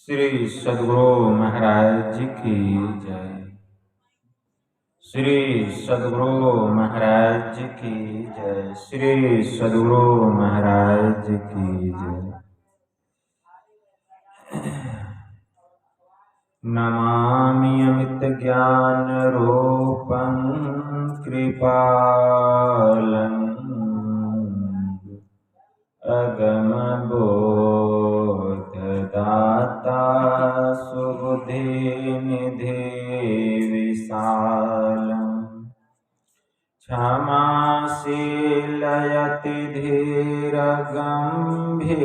श्री सद्गुरु महाराज जी की जय। श्री सद्गुरु महाराज जी की जय। श्री सद्गुरु महाराज जी की जय। नमामि अमित ज्ञान रूपं कृपालं अगम बोधदाता सुबुद्धि निधि विशालम् क्षमाशीलयति धीर गंभीर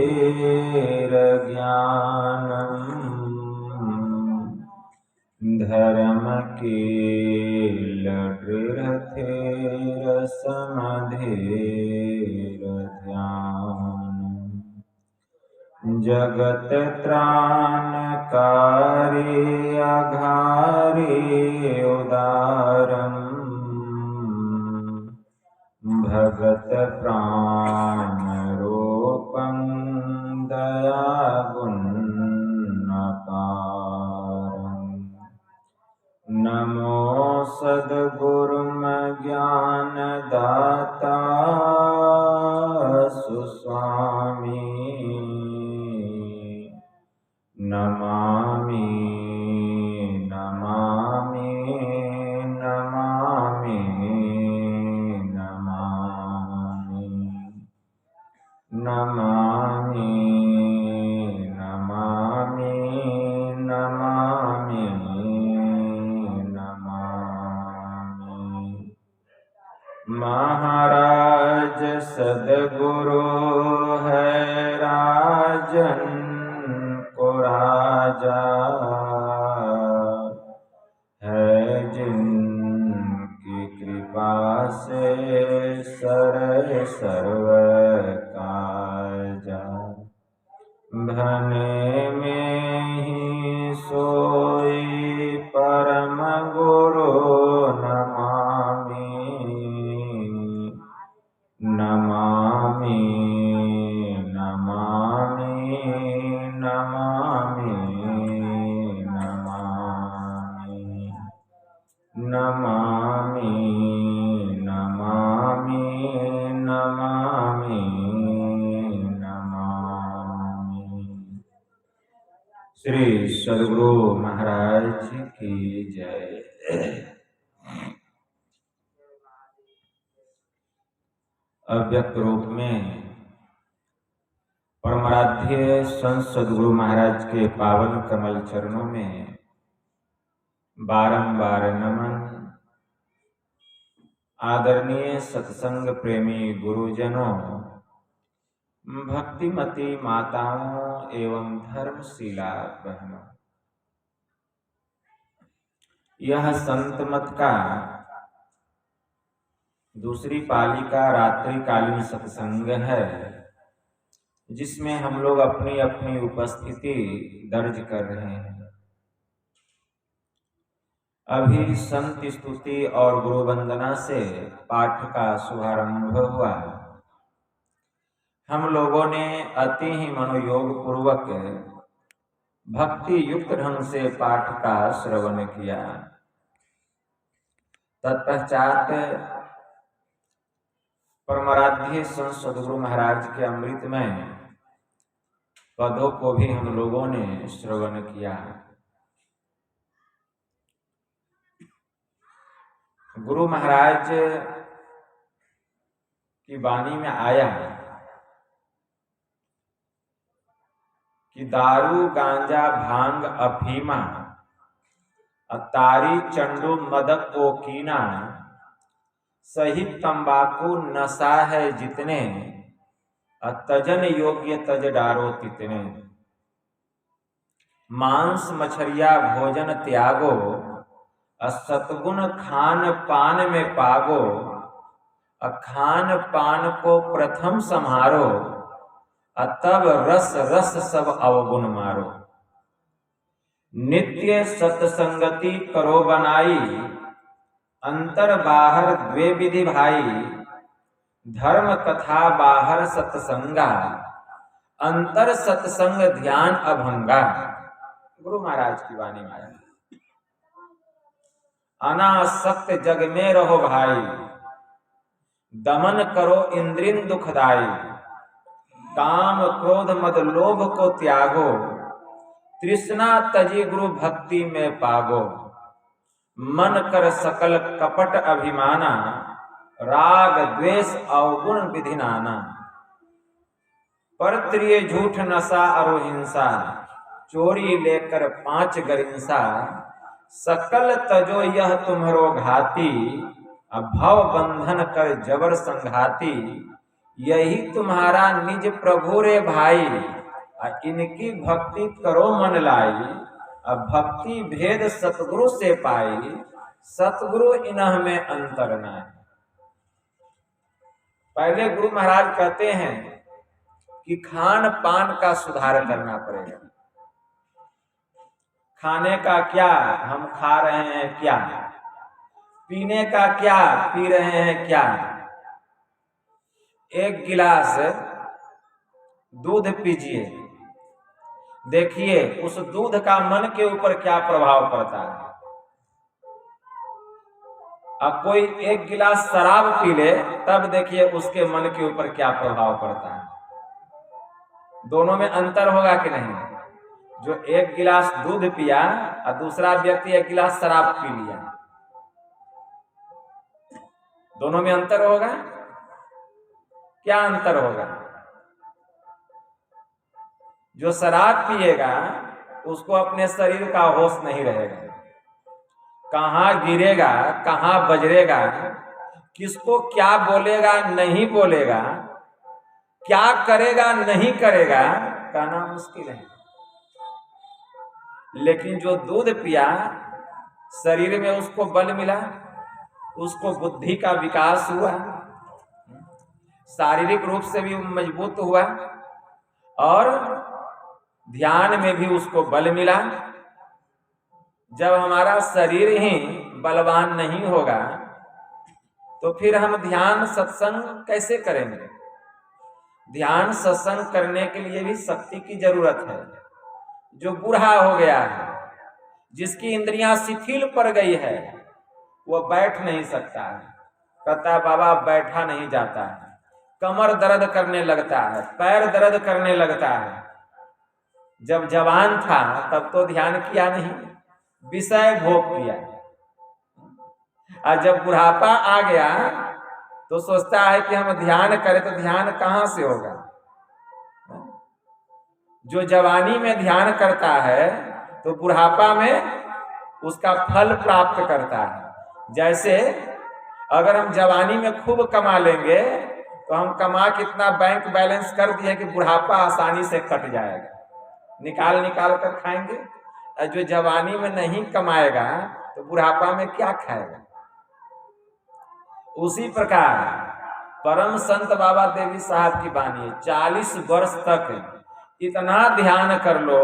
ज्ञानम् धर्म कील दृढ़ समधीर ध्यान जगत त्राणकारी अघारी उदारम भगत प्राण रूपं दया गुणपारम् नमो सद्गुरुम ज्ञान दाता सुस्वामी नमामि नमामि नमामि नमामि नमामि नमामि नमामि नमामि। महाराज सद्गुरु है राजन को राजा है जिनकी कृपा से सर्व काजा भने में ही सोई परम गुरु नमामि नमामि नमामि नमामि नमामि नमामि नमामि नमामि नमामि। श्री सद्गुरु महाराज जी की जय। अव्यक्त रूप में परमाराध्य संत सद्गुरु महाराज के पावन कमल चरणों में बारंबार नमन। आदरणीय सत्संग प्रेमी गुरुजनों, भक्तिमती माताओं एवं धर्मशीला बहनों, यह संत मत का दूसरी पाली का रात्रिकालीन सत्संग है, जिसमें हम लोग अपनी अपनी उपस्थिति दर्ज कर रहे हैं। अभी संत स्तुति और गुरु वंदना से पाठ का शुभारंभ हुआ। हम लोगों ने अति ही मनोयोग पूर्वक भक्ति युक्त ढंग से पाठ का श्रवण किया। तत्पश्चात परमाराध्य संत सद्गुरु महाराज के अमृतमय पदों को भी हम लोगों ने श्रवण किया। गुरु महाराज की वाणी में आया कि दारू गांजा भांग अफीमा तारी चंडू मदक कोकीना सही तंबाकू नशा है जितने तजन योग्य तज डारो तितने। मांस मछरिया भोजन त्यागो सतगुण खान पान में पागो। खान पान को प्रथम संहारो तब रस रस सब अवगुण मारो। नित्य सत्संगति करो बनाई अंतर बाहर द्वे विधि भाई। धर्म कथा बाहर सत्संगा अंतर सत्संग ध्यान अभंगा। गुरु महाराज की वाणी में आया, अनासक्त जग में रहो भाई, दमन करो इंद्रिन दुखदाई, काम क्रोध मद लोभ को त्यागो, तृष्णा तजी गुरु भक्ति में पागो, मन कर सकल कपट अभिमाना, राग द्वेष अवगुण विधि नाना, परत्रिय झूठ नशा अरोहिंसा, चोरी लेकर 5 गरिंसा, सकल तजो यह तुम्हरो घाती, भव बंधन कर जबर संघाती, यही तुम्हारा निज प्रभु रे भाई, इनकी भक्ति करो मन लाई, भक्ति भेद सतगुरु से पाई, सतगुरु इन्ह में अंतर नाई। पहले गुरु महाराज कहते हैं कि खान पान का सुधार करना पड़ेगा। खाने का क्या, हम खा रहे हैं क्या, पीने का क्या, पी रहे हैं क्या। 1 गिलास दूध पीजिए, देखिए उस दूध का मन के ऊपर क्या प्रभाव पड़ता है। अब कोई 1 गिलास शराब पी ले, तब देखिए उसके मन के ऊपर क्या प्रभाव पड़ता है। दोनों में अंतर होगा कि नहीं। जो 1 गिलास दूध पिया और दूसरा व्यक्ति 1 गिलास शराब पी लिया, दोनों में अंतर होगा। क्या अंतर होगा? जो शराब पिएगा उसको अपने शरीर का होश नहीं रहेगा, कहाँ गिरेगा, कहाँ बजरेगा, किसको क्या बोलेगा नहीं बोलेगा, क्या करेगा नहीं करेगा, कहना मुश्किल है। लेकिन जो दूध पिया, शरीर में उसको बल मिला, उसको बुद्धि का विकास हुआ, शारीरिक रूप से भी मजबूत हुआ और ध्यान में भी उसको बल मिला। जब हमारा शरीर ही बलवान नहीं होगा तो फिर हम ध्यान सत्संग कैसे करेंगे। ध्यान सत्संग करने के लिए भी शक्ति की जरूरत है। जो बूढ़ा हो गया है, जिसकी इंद्रियां शिथिल पड़ गई है, वह बैठ नहीं सकता है, कहता बाबा बैठा नहीं जाता है, कमर दर्द करने लगता है, पैर दर्द करने लगता है। जब जवान था तब तो ध्यान किया नहीं, विषय भोग किया, और जब बुढ़ापा आ गया तो सोचता है कि हम ध्यान करें, तो ध्यान कहाँ से होगा। जो जवानी में ध्यान करता है तो बुढ़ापा में उसका फल प्राप्त करता है। जैसे अगर हम जवानी में खूब कमा लेंगे तो हम कमा कितना बैंक बैलेंस कर दिए कि बुढ़ापा आसानी से कट जाएगा, निकाल निकाल कर खाएंगे। और जो जवानी में नहीं कमाएगा तो बुढ़ापा में क्या खाएगा। उसी प्रकार परम संत बाबा देवी साहब की वाणी, 40 वर्ष तक इतना ध्यान कर लो,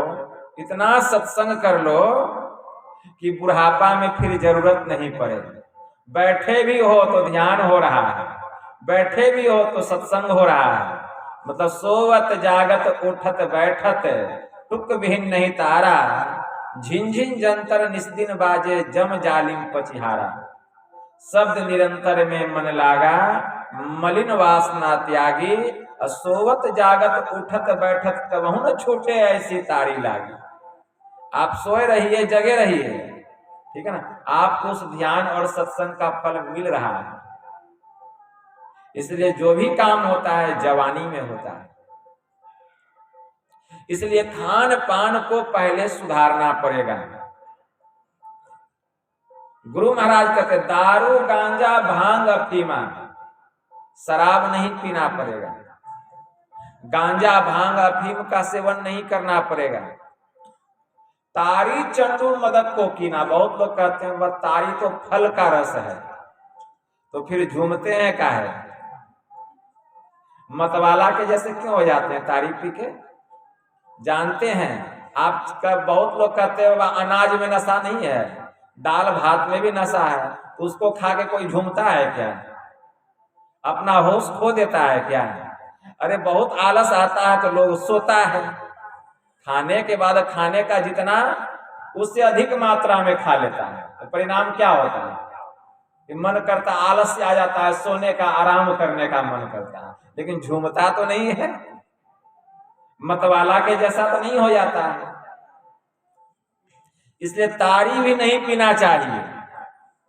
इतना सत्संग कर लो कि बुढ़ापा में फिर जरूरत नहीं पड़े। बैठे भी हो तो ध्यान हो रहा है, बैठे भी हो तो सत्संग हो रहा है। मतलब सोवत जागत उठत बैठत टुक विहीन नहीं तारा, झिनझिन जंतर निस्दिन बाजे जम जालिम पचिहारा। शब्द निरंतर में मन लागा, मलिन वासना त्यागी, सोवत जागत उठत बैठत कबहू न छूटे ऐसी तारी लागी। आप सोए रहिए, जगे रहिए, ठीक है ना, आपको उस ध्यान और सत्संग का फल मिल रहा है। इसलिए जो भी काम होता है जवानी में होता है। इसलिए खान पान को पहले सुधारना पड़ेगा। गुरु महाराज कहते दारू गांजा भांग अफीमा, शराब नहीं पीना पड़ेगा, गांजा भांग अफीम का सेवन नहीं करना पड़ेगा। तारी चंडू मदक को कीना, बहुत लोग कहते हैं वह तारी तो फल का रस है, तो फिर झूमते हैं काहे, मतवाला के जैसे क्यों हो जाते हैं तारी पी के। जानते हैं आपका, बहुत लोग कहते हैं वह अनाज में नशा नहीं है, दाल भात में भी नशा है, तो उसको खा के कोई झूमता है क्या, अपना होश खो देता है क्या। अरे बहुत आलस आता है तो लोग सोता है, खाने के बाद खाने का जितना उससे अधिक मात्रा में खा लेता है तो परिणाम क्या होता है कि मन करता, आलस्य आ जाता है, सोने का, आराम करने का मन करता है, लेकिन झूमता तो नहीं है, मतवाला के जैसा तो नहीं हो जाता है। इसलिए ताड़ी भी नहीं पीना चाहिए,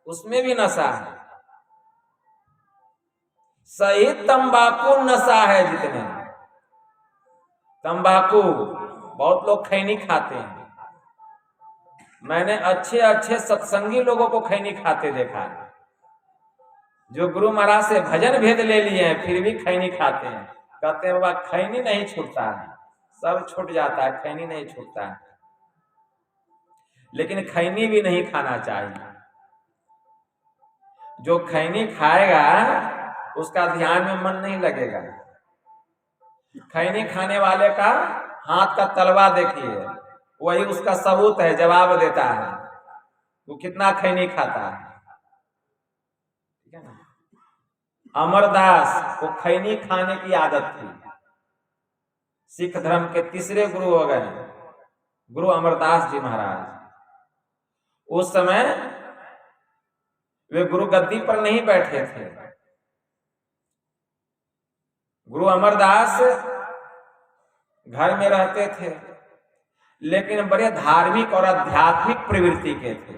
उसमें भी नशा है। सही तंबाकू नशा है। जितने तंबाकू, बहुत लोग खैनी खाते हैं, मैंने अच्छे अच्छे सत्संगी लोगों को खैनी खाते देखा है, जो गुरु महाराज से भजन भेद ले लिए हैं फिर भी खैनी खाते हैं। कहते हैं बाबा खैनी नहीं छूटता है, सब छूट जाता है, खैनी नहीं छूटता है। लेकिन खैनी भी नहीं खाना चाहिए। जो खैनी खाएगा उसका ध्यान में मन नहीं लगेगा। खैनी खाने वाले का हाथ का तलवा देखिए, वही उसका सबूत है, जवाब देता है वो कितना खैनी खाता है। ठीक है ना। अमरदास को खैनी खाने की आदत थी। सिख धर्म के तीसरे गुरु हो गए गुरु अमरदास जी महाराज। उस समय वे गुरु गद्दी पर नहीं बैठे थे। गुरु अमरदास घर में रहते थे, लेकिन बड़े धार्मिक और आध्यात्मिक प्रवृत्ति के थे।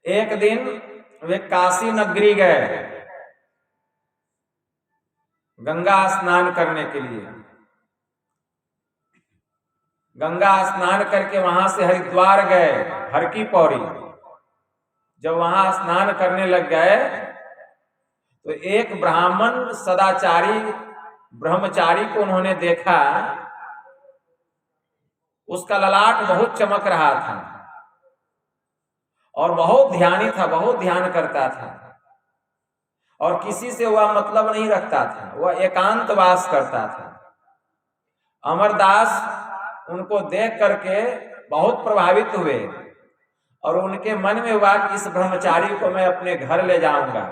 एक दिन वे काशी नगरी गए गंगा स्नान करने के लिए। गंगा स्नान करके वहां से हरिद्वार गए, हर की पौड़ी। जब वहां स्नान करने लग गए तो एक ब्राह्मण सदाचारी ब्रह्मचारी को उन्होंने देखा। उसका ललाट बहुत चमक रहा था और बहुत ध्यानी था, बहुत ध्यान करता था और किसी से वह मतलब नहीं रखता था, वह एकांतवास करता था। अमरदास उनको देख करके बहुत प्रभावित हुए और उनके मन में हुआ कि इस ब्रह्मचारी को मैं अपने घर ले जाऊंगा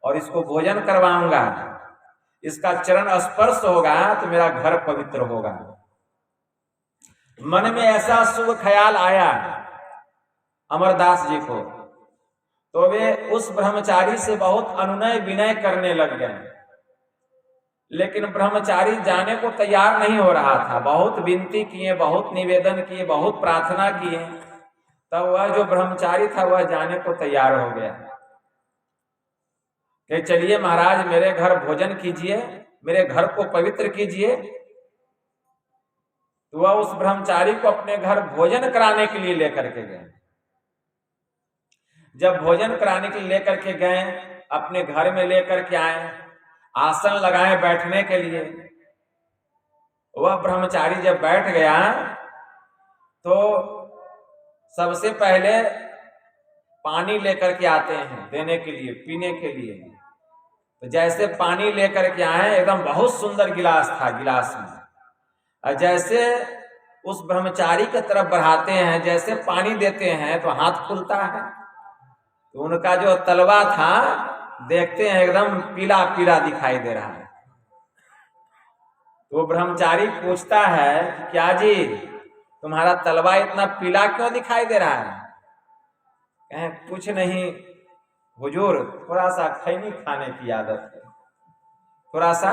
और इसको भोजन करवाऊंगा, इसका चरण स्पर्श होगा तो मेरा घर पवित्र होगा। मन में ऐसा शुभ ख्याल आया अमरदास जी को, तो वे उस ब्रह्मचारी से बहुत अनुनय विनय करने लग गए। लेकिन ब्रह्मचारी जाने को तैयार नहीं हो रहा था। बहुत विनती किए, बहुत निवेदन किए, बहुत प्रार्थना किए, तब वह जो ब्रह्मचारी था वह जाने को तैयार हो गया कि चलिए महाराज मेरे घर भोजन कीजिए, मेरे घर को पवित्र कीजिए। तो वह उस ब्रह्मचारी को अपने घर भोजन कराने के लिए लेकर के गए। जब भोजन कराने के लिए लेकर के गए, अपने घर में लेकर के आए, आसन लगाए बैठने के लिए। वह ब्रह्मचारी जब बैठ गया तो सबसे पहले पानी लेकर के आते हैं देने के लिए, पीने के लिए। तो जैसे पानी लेकर के आए, एकदम बहुत सुंदर गिलास था, गिलास में और जैसे उस ब्रह्मचारी की तरफ बढ़ाते हैं, जैसे पानी देते हैं तो हाथ खुलता है। तो उनका जो तलवा था देखते हैं एकदम पीला पीला दिखाई दे रहा है। तो ब्रह्मचारी पूछता है कि क्या जी तुम्हारा तलवा इतना पीला क्यों दिखाई दे रहा है? कहें कुछ नहीं हुजूर, थोड़ा सा खैनी खाने की आदत है, थोड़ा सा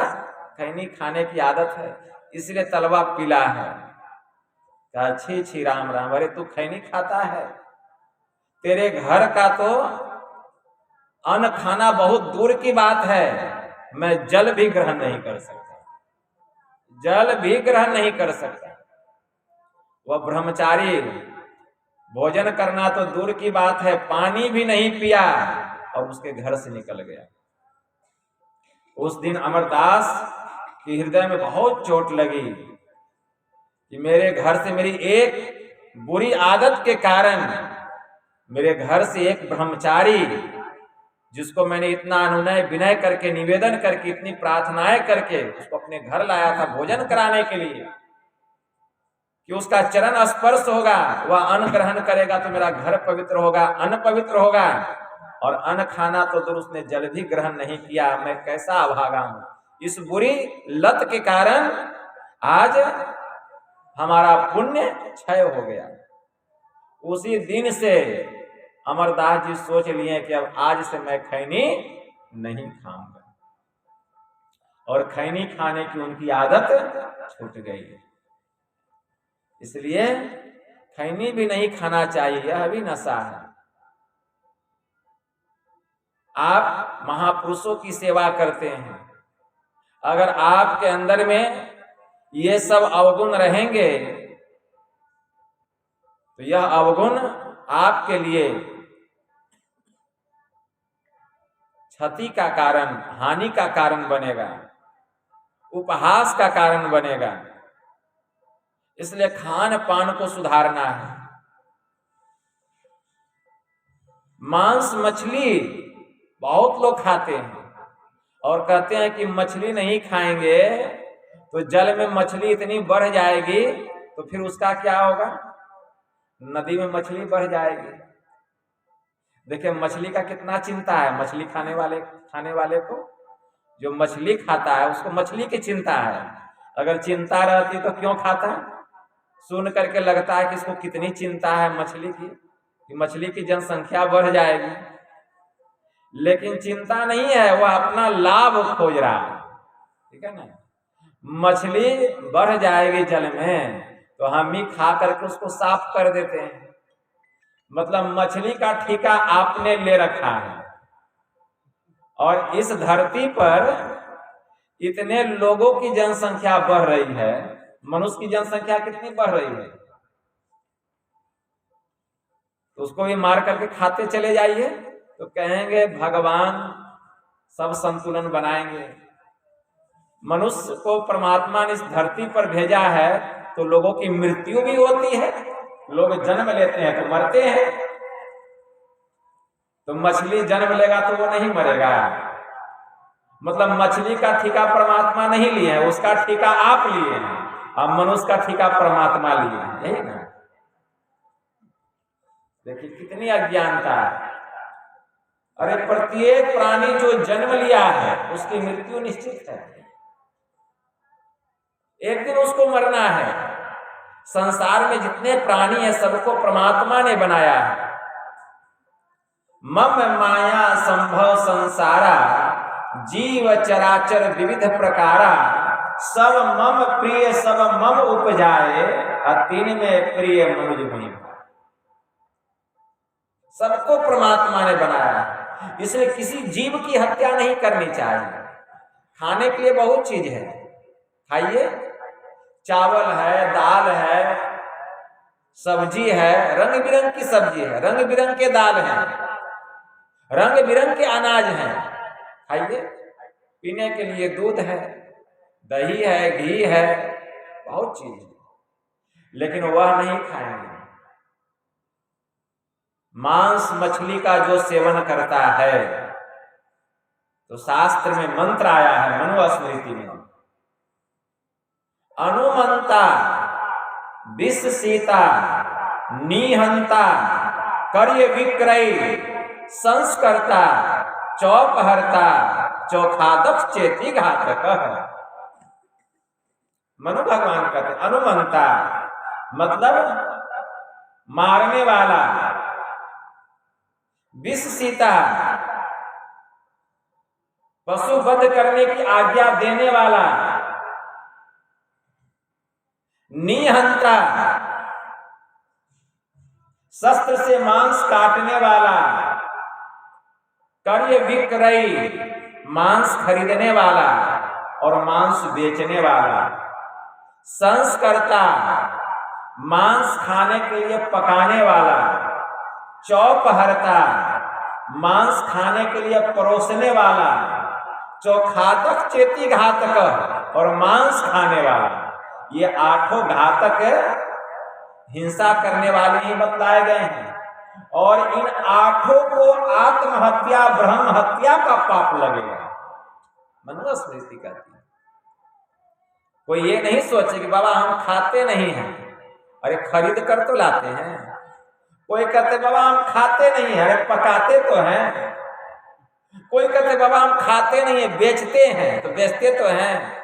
खैनी खाने की आदत है, इसलिए तलवा पीला है। अच्छी छी राम राम, अरे तू खैनी खाता है? तेरे घर का तो अन्न खाना बहुत दूर की बात है, मैं जल भी ग्रहण नहीं कर सकता, जल भी ग्रहण नहीं कर सकता। वह ब्रह्मचारी भोजन करना तो दूर की बात है, पानी भी नहीं पिया और उसके घर से निकल गया। उस दिन अमरदास के हृदय में बहुत चोट लगी कि मेरे घर से मेरी एक बुरी आदत के कारण मेरे घर से एक ब्रह्मचारी, जिसको मैंने इतना अनुनय विनय करके, निवेदन करके, इतनी प्रार्थनाएं करके उसको अपने घर लाया था भोजन कराने के लिए कि उसका चरण स्पर्श होगा, वह अन्न ग्रहण करेगा तो मेरा घर पवित्र होगा, अन्न पवित्र होगा। और अन्न खाना तो दूर, उसने जल भी ग्रहण नहीं किया। मैं कैसा अभागा हूं। इस बुरी लत के कारण आज हमारा पुण्य क्षय हो गया। उसी दिन से अमरदास जी सोच लिए कि अब आज से मैं खैनी नहीं खाऊंगा, और खैनी खाने की उनकी आदत छूट गई। इसलिए खैनी भी नहीं खाना चाहिए, यह भी नशा है। आप महापुरुषों की सेवा करते हैं, अगर आपके अंदर में ये सब अवगुण रहेंगे तो यह अवगुण आपके लिए क्षति का कारण, हानि का कारण बनेगा, उपहास का कारण बनेगा। इसलिए खान पान को सुधारना है। मांस मछली बहुत लोग खाते हैं और कहते हैं कि मछली नहीं खाएंगे तो जल में मछली इतनी बढ़ जाएगी तो फिर उसका क्या होगा, नदी में मछली बढ़ जाएगी। देखिए मछली का कितना चिंता है, मछली खाने वाले को, जो मछली खाता है उसको मछली की चिंता है। अगर चिंता रहती तो क्यों खाता? सुन करके लगता है कि इसको कितनी चिंता है मछली की, कि मछली की जनसंख्या बढ़ जाएगी, लेकिन चिंता नहीं है, वह अपना लाभ खोज रहा है। ठीक है ना, मछली बढ़ जाएगी जल में तो हम ही खा करके उसको साफ कर देते हैं। मतलब मछली का ठेका आपने ले रखा है। और इस धरती पर इतने लोगों की जनसंख्या बढ़ रही है, मनुष्य की जनसंख्या कितनी बढ़ रही है, तो उसको भी मार करके खाते चले जाइए तो कहेंगे भगवान सब संतुलन बनाएंगे। मनुष्य को परमात्मा ने इस धरती पर भेजा है तो लोगों की मृत्यु भी होती है, लोग जन्म लेते हैं तो मरते हैं। तो मछली जन्म लेगा तो वो नहीं मरेगा, मतलब मछली का ठेका परमात्मा नहीं लिए है, उसका ठेका आप लिए हैं, और मनुष्य का ठेका परमात्मा लिए हैं। यही ना, देखिए कितनी अज्ञानता है। अरे प्रत्येक प्राणी जो जन्म लिया है उसकी मृत्यु निश्चित है, एक दिन उसको मरना है। संसार में जितने प्राणी हैं सबको परमात्मा ने बनाया है। मम माया संभव संसारा जीव चराचर विविध प्रकारा, सब मम प्रिय सब मम उपजाए, तीन में प्रिय मनुज मुनि। सबको परमात्मा ने बनाया है, इसलिए किसी जीव की हत्या नहीं करनी चाहिए। खाने के लिए बहुत चीज है, खाइए, चावल है, दाल है, सब्जी है, रंग बिरंग की सब्जी है, रंग बिरंग के दाल हैं, रंग बिरंग के अनाज हैं, खाइए। पीने के लिए दूध है, दही है, घी है, बहुत चीज है, लेकिन वह नहीं खाएंगे। मांस मछली का जो सेवन करता है तो शास्त्र में मंत्र आया है, मनुस्मृति में, अनुमंता विष सीता निहंता कार्य विक्रय संस्कर्ता चौपहरता चौखादक चेती घातक। मनु भगवान कहते अनुमंता मतलब मारने वाला, विष सीता पशु वध करने की आज्ञा देने वाला, निहंता शस्त्र से मांस काटने वाला, कार्य विक्रय मांस खरीदने वाला और मांस बेचने वाला, संस्कर्ता मांस खाने के लिए पकाने वाला, चौपहरता मांस खाने के लिए परोसने वाला, चौखादक चेती घातक और मांस खाने वाला। ये आठों घातक हिंसा करने वाले ही बतलाए गए हैं, और इन आठों को आत्महत्या ब्रह्म हत्या का पाप लगेगा। मनुस्मृति कहती है। कोई ये नहीं सोचे कि बाबा हम खाते नहीं हैं, अरे खरीद कर तो लाते हैं। कोई कहते बाबा हम खाते नहीं हैं, अरे पकाते तो हैं। कोई कहते बाबा हम खाते नहीं है, बेचते हैं, तो बेचते तो हैं।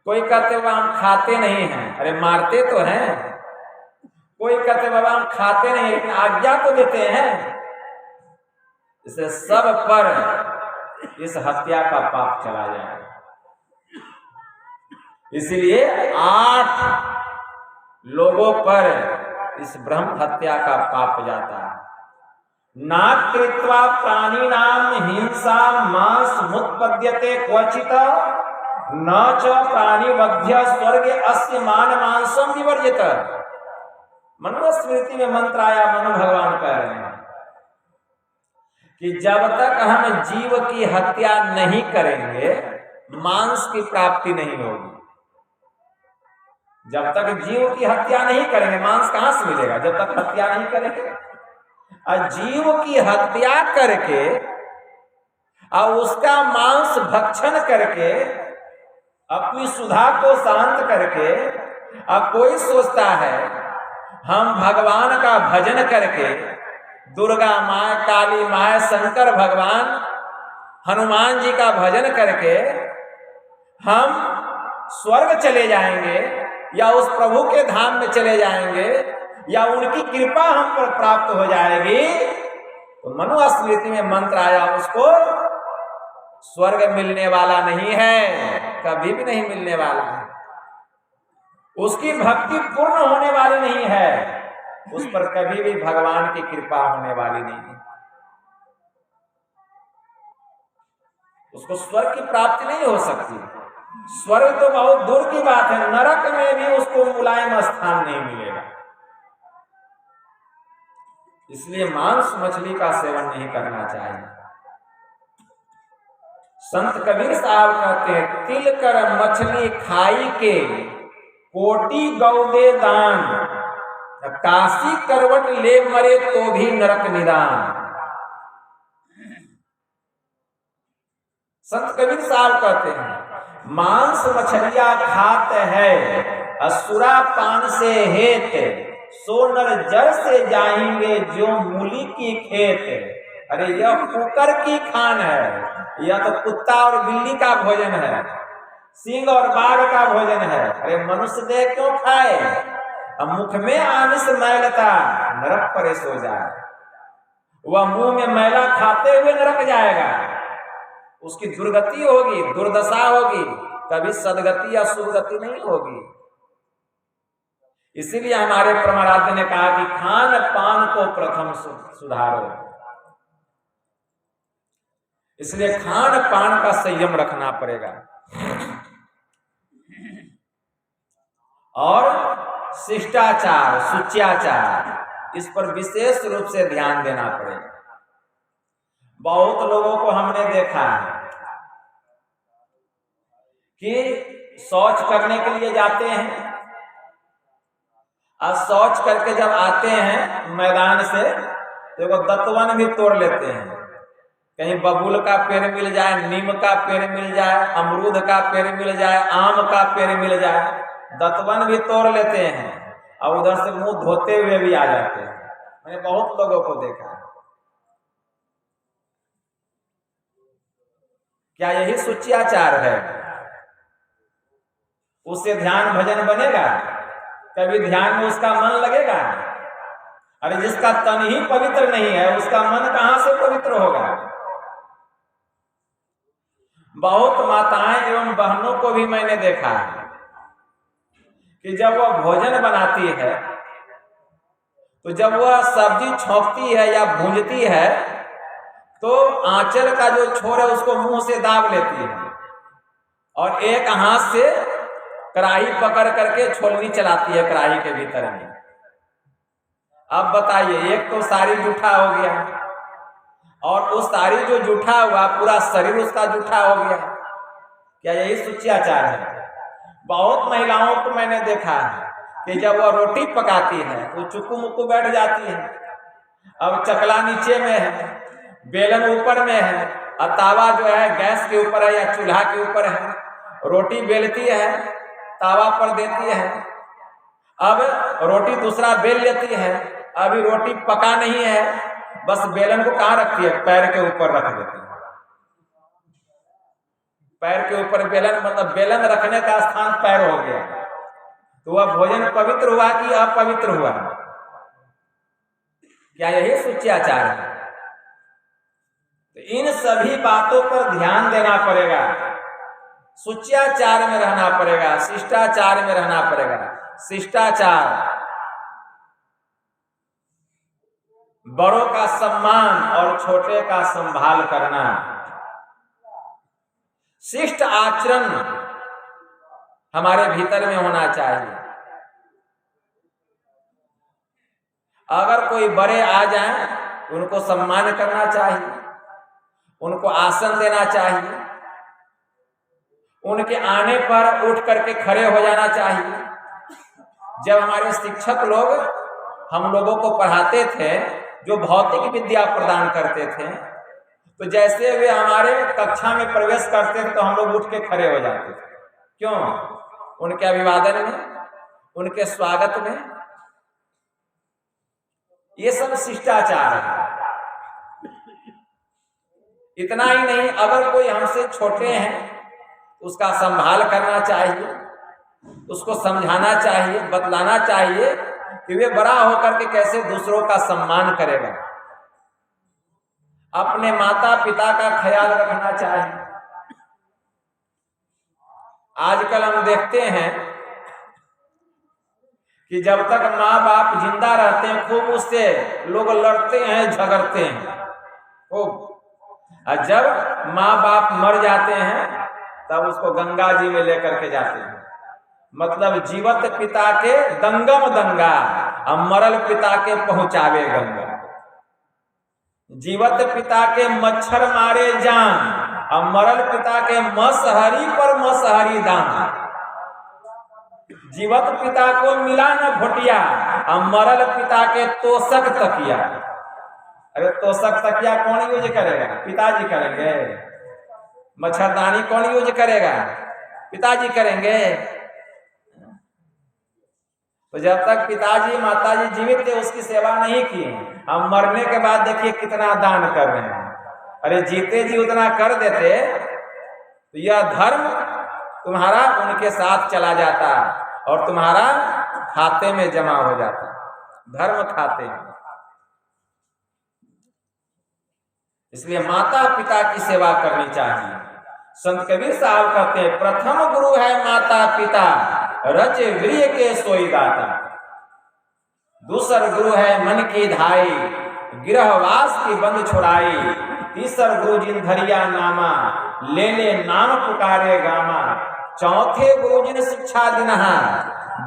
कोई कहते बाबा हम खाते नहीं हैं, अरे मारते तो हैं। कोई कहते बाबा हम खाते नहीं लेकिन आज्ञा तो देते हैं। इसे सब पर इस हत्या का पाप चला जाएगा। इसलिए 8 लोगों पर इस ब्रह्म हत्या का पाप जाता है। ना कृत्वा प्राणी नाम हिंसा मांस मुत्पद्यते क्वचित न च प्राणी वध्य स्वर्ग अस्य मान मांसम विवर्जित। मनुस्मृति में मंत्र आया, मनु भगवान कह रहे हैं कि जब तक हम जीव की हत्या नहीं करेंगे मांस की प्राप्ति नहीं होगी। जब तक जीव की हत्या नहीं करेंगे मांस कहां से मिलेगा? जब तक हत्या नहीं करेंगे। और जीव की हत्या करके और उसका मांस भक्षण करके अपनी सुधा को शांत करके अब कोई सोचता है हम भगवान का भजन करके दुर्गा माँ, काली माँ, शंकर भगवान, हनुमान जी का भजन करके हम स्वर्ग चले जाएंगे या उस प्रभु के धाम में चले जाएंगे या उनकी कृपा हम पर प्राप्त हो जाएगी। तो मनुस्मृति में मंत्र आया, उसको स्वर्ग मिलने वाला नहीं है, कभी भी नहीं मिलने वाला है। उसकी भक्ति पूर्ण होने वाली नहीं है, उस पर कभी भी भगवान की कृपा होने वाली नहीं है। उसको स्वर्ग की प्राप्ति नहीं हो सकती। स्वर्ग तो बहुत दूर की बात है, नरक में भी उसको मुलायम स्थान नहीं मिलेगा। इसलिए मांस मछली का सेवन नहीं करना चाहिए। संत कबीर साहब कहते हैं तिल कर मछली खाई के कोटि गौ दे दान, काशी करवट ले मरे तो भी नरक निदान। संत कबीर साहब कहते हैं मांस मछलियां खात है असुरा पान से हेत, सो नर जर से जाएंगे जो मूली की खेत। अरे यह कुकर की खान है, यह तो कुत्ता और बिल्ली का भोजन है, सिंह और बाघ का भोजन है। अरे मनुष्य देह क्यों खाए? अब मुख में आमिष मैलता नरक परेश हो जाए। वह मुंह में मैला खाते हुए नरक जाएगा, उसकी दुर्गति होगी, दुर्दशा होगी, कभी सदगति या सुगति नहीं होगी। इसीलिए हमारे परमाराध्य ने कहा कि खान पान को प्रथम सुधारो। इसलिए खान पान का संयम रखना पड़ेगा और शिष्टाचार, शुचियाचार, इस पर विशेष रूप से ध्यान देना पड़ेगा। बहुत लोगों को हमने देखा है कि शौच करने के लिए जाते हैं और शौच करके जब आते हैं मैदान से तो वो दतवन भी तोड़ लेते हैं। कहीं बबूल का पेड़ मिल जाए, नीम का पेड़ मिल जाए, अमरूद का पेड़ मिल जाए, आम का पेड़ मिल जाए, दतवन भी तोड़ लेते हैं और उधर से मुंह धोते हुए भी आ जाते हैं। मैंने बहुत लोगों को देखा है। क्या यही शुचियाचार है? उससे ध्यान भजन बनेगा? कभी ध्यान में उसका मन लगेगा? अरे जिसका तन ही पवित्र नहीं है उसका मन कहां से पवित्र होगा? बहुत माताएं एवं बहनों को भी मैंने देखा है कि जब वह भोजन बनाती है तो जब वह सब्जी छोंकती है या भूंजती है तो आंचल का जो छोर है उसको मुंह से दाब लेती है और एक हाथ से कढ़ाई पकड़ करके छोलनी चलाती है कढ़ाई के भीतर में। अब बताइए, एक तो सारी जूठा हो गया और उस सारी जो जूठा हुआ पूरा शरीर उसका जूठा हो गया। क्या यही शुचियाचार है? बहुत महिलाओं को मैंने देखा है कि जब वह रोटी पकाती है तो चुक्कू मुक्कू बैठ जाती है। अब चकला नीचे में है, बेलन ऊपर में है और तावा जो है गैस के ऊपर है या चूल्हा के ऊपर है। रोटी बेलती है, तावा पर देती है, अब रोटी दूसरा बेल लेती है। अभी रोटी पका नहीं है, बस बेलन को कहाँ रखती है? पैर के ऊपर रख देती है। पैर के ऊपर बेलन, मतलब बेलन रखने का स्थान पैर हो गया, तो वह भोजन पवित्र हुआ कि अपवित्र हुआ? क्या यही शुच्याचार है? तो इन सभी बातों पर ध्यान देना पड़ेगा, शुच्याचार में रहना पड़ेगा, शिष्टाचार में रहना पड़ेगा। शिष्टाचार, बड़ों का सम्मान और छोटे का संभाल करना, शिष्ट आचरण हमारे भीतर में होना चाहिए। अगर कोई बड़े आ जाएं तो उनको सम्मान करना चाहिए, उनको आसन देना चाहिए, उनके आने पर उठ करके खड़े हो जाना चाहिए। जब हमारे शिक्षक लोग हम लोगों को पढ़ाते थे, जो भौतिक विद्या प्रदान करते थे, तो जैसे वे हमारे कक्षा में प्रवेश करते थे तो हम लोग उठ के खड़े हो जाते थे। क्यों? उनके अभिवादन में, उनके स्वागत में। ये सब शिष्टाचार है। इतना ही नहीं, अगर कोई हमसे छोटे हैं उसका संभाल करना चाहिए, उसको समझाना चाहिए, बतलाना चाहिए कि वे बड़ा होकर के कैसे दूसरों का सम्मान करेगा। अपने माता पिता का ख्याल रखना चाहिए। आजकल हम देखते हैं कि जब तक माँ बाप जिंदा रहते हैं खूब उससे लोग लड़ते हैं, झगड़ते हैं खूब, और जब माँ बाप मर जाते हैं तब उसको गंगा जी में लेकर के जाते हैं। मतलब जीवत पिता के दंगम दंगा, और मरल पिता के पहुंचावे गंगा। जीवत पिता के मच्छर मारे जान, और मरल पिता के मसहरी पर मसहरी दान। जीवत पिता को मिला न घोटिया, और मरल पिता के तोषक तकिया। अरे तोषक तकिया कौन यूज करेगा? पिताजी करेंगे। मच्छरदानी कौन यूज करेगा? पिताजी करेंगे। तो जब तक पिताजी माताजी जीवित थे उसकी सेवा नहीं की, हम मरने के बाद देखिए कितना दान कर रहे हैं। अरे जीते जी उतना कर देते तो यह धर्म तुम्हारा उनके साथ चला जाता और तुम्हारा खाते में जमा हो जाता, धर्म खाते में। इसलिए माता पिता की सेवा करनी चाहिए। संत कबीर साहब कहते हैं, प्रथम गुरु है माता पिता, रच वीर्य के सोई दाता। दूसर गुरु है मन की धाई, गृहवास की बंद छुड़ाई। तीसर गुरु जिन धरिया नामा, ले ले नाम पुकारे गामा। चौथे गुरु जिन शिक्षा दिनहा,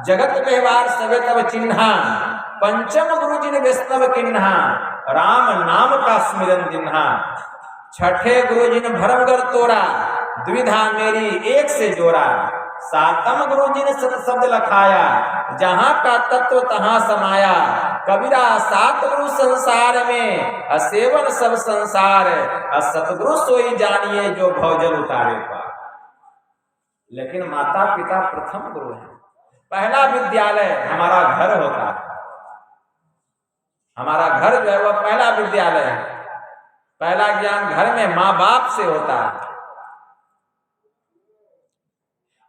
जगत व्यवहार सवे तब चिन्हा। पंचम गुरु जिन वैष्णव किन्हा, राम नाम का स्मरण दिन्हा। छठे गुरु जिन भरमगर तोड़ा, द्विधा मेरी एक से जोड़ा। सातम गुरु जिन सत शब्द लखाया, जहां का तत्व तहां समाया। कबीरा सात गुरु संसार में, असेवन सब संसार। सतगुरु सोई जानिए जो भवजल उतारे पार। लेकिन माता पिता प्रथम गुरु है। पहला विद्यालय हमारा घर होता है। हमारा घर जो है वह पहला विद्यालय है। पहला ज्ञान घर में माँ बाप से होता है।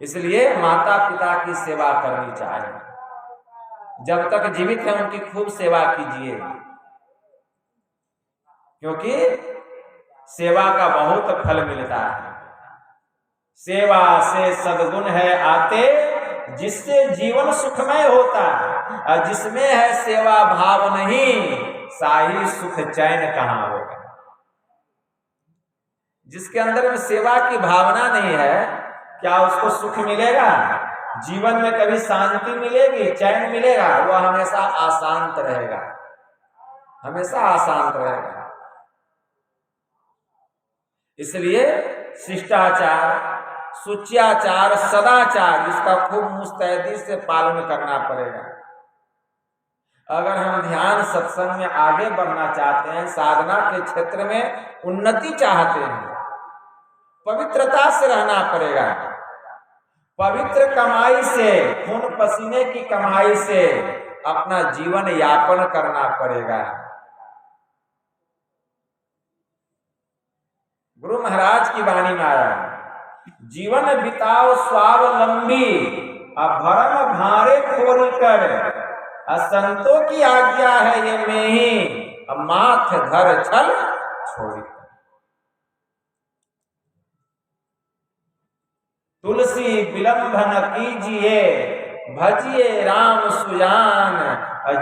इसलिए माता पिता की सेवा करनी चाहिए। जब तक जीवित है उनकी खूब सेवा कीजिए, क्योंकि सेवा का बहुत फल मिलता है। सेवा से सद्गुण है आते, जिससे जीवन सुखमय होता है। और जिसमें है सेवा भाव नहीं, साही सुख चैन कहाँ होगा। जिसके अंदर में सेवा की भावना नहीं है, क्या उसको सुख मिलेगा? जीवन में कभी शांति मिलेगी, चैन मिलेगा? वह हमेशा अशांत रहेगा, हमेशा अशांत रहेगा। इसलिए शिष्टाचार, शुच्याचार, सदाचार, इसका खूब मुस्तैदी से पालन करना पड़ेगा। अगर हम ध्यान सत्संग में आगे बढ़ना चाहते हैं, साधना के क्षेत्र में उन्नति चाहते हैं, पवित्रता से रहना पड़ेगा। पवित्र कमाई से, खून पसीने की कमाई से अपना जीवन यापन करना पड़ेगा। गुरु महाराज की वाणी में आया, जीवन बिताओ स्वावलंबी, भरम भारे खोल कर, संतों की आज्ञा है ये में ही, माथ धर छल छोड़ी। तुलसी विलंबन कीजिए, भजिए राम सुजान,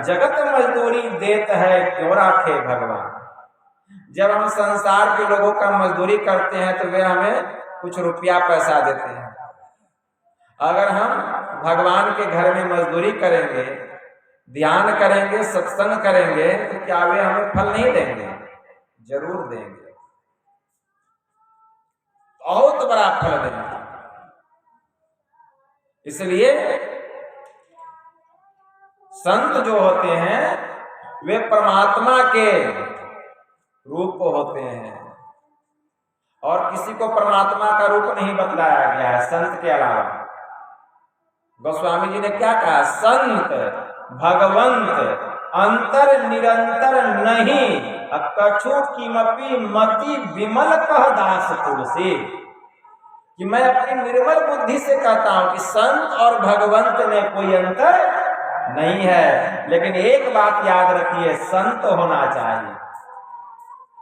जगत मजदूरी देत है क्यों राखे भगवान। जब हम संसार के लोगों का मजदूरी करते हैं तो वे हमें कुछ रुपया पैसा देते हैं। अगर हम भगवान के घर में मजदूरी करेंगे, ध्यान करेंगे, सत्संग करेंगे, तो क्या वे हमें फल नहीं देंगे? जरूर देंगे, बहुत बड़ा फल देंगे। इसलिए संत जो होते हैं वे परमात्मा के रूप होते हैं, और किसी को परमात्मा का रूप नहीं बतलाया गया है संत के अलावा। गोस्वामी जी ने क्या कहा? संत भगवंत अंतर निरंतर नहीं, कछु किमपि मति विमल कह दास तुलसी। कि मैं अपनी निर्मल बुद्धि से कहता हूं कि संत और भगवंत में कोई अंतर नहीं है। लेकिन एक बात याद रखिए, संत होना चाहिए।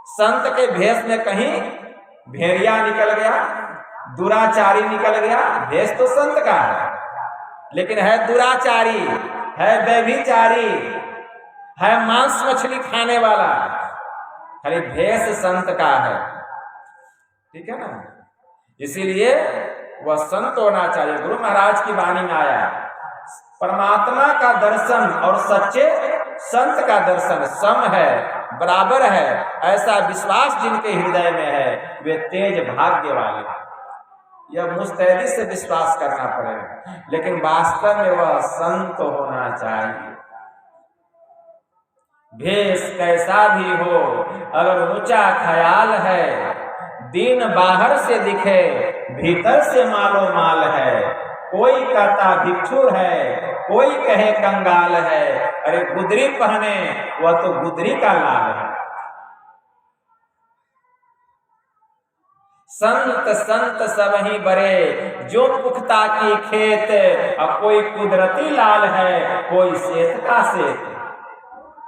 संत के भेष में कहीं भेड़िया निकल गया, दुराचारी निकल गया, भेष तो संत का है, लेकिन है दुराचारी, है व्यभिचारी, है मांस मछली खाने वाला, खाली भेष संत का है। ठीक है ना? इसीलिए वह संत होना चाहिए। गुरु महाराज की वाणी में आया, परमात्मा का दर्शन और सच्चे संत का दर्शन सम है, बराबर है। ऐसा विश्वास जिनके हृदय में है वे तेज भाग्य वाले। यह मुस्तैदी से विश्वास करना पड़ेगा, लेकिन वास्तव में वह संत होना चाहिए। भेष कैसा भी हो, अगर ऊंचा ख्याल है, दिन बाहर से दिखे भीतर से मालो माल है। कोई कहता भिक्षु है, कोई कहे कंगाल है, अरे गुदरी पहने वह तो गुदरी का लाल है। संत संत सब ही बरे, जो पुख्ता की खेत, अब कोई कुदरती लाल है, कोई श्वेत का श्वेत।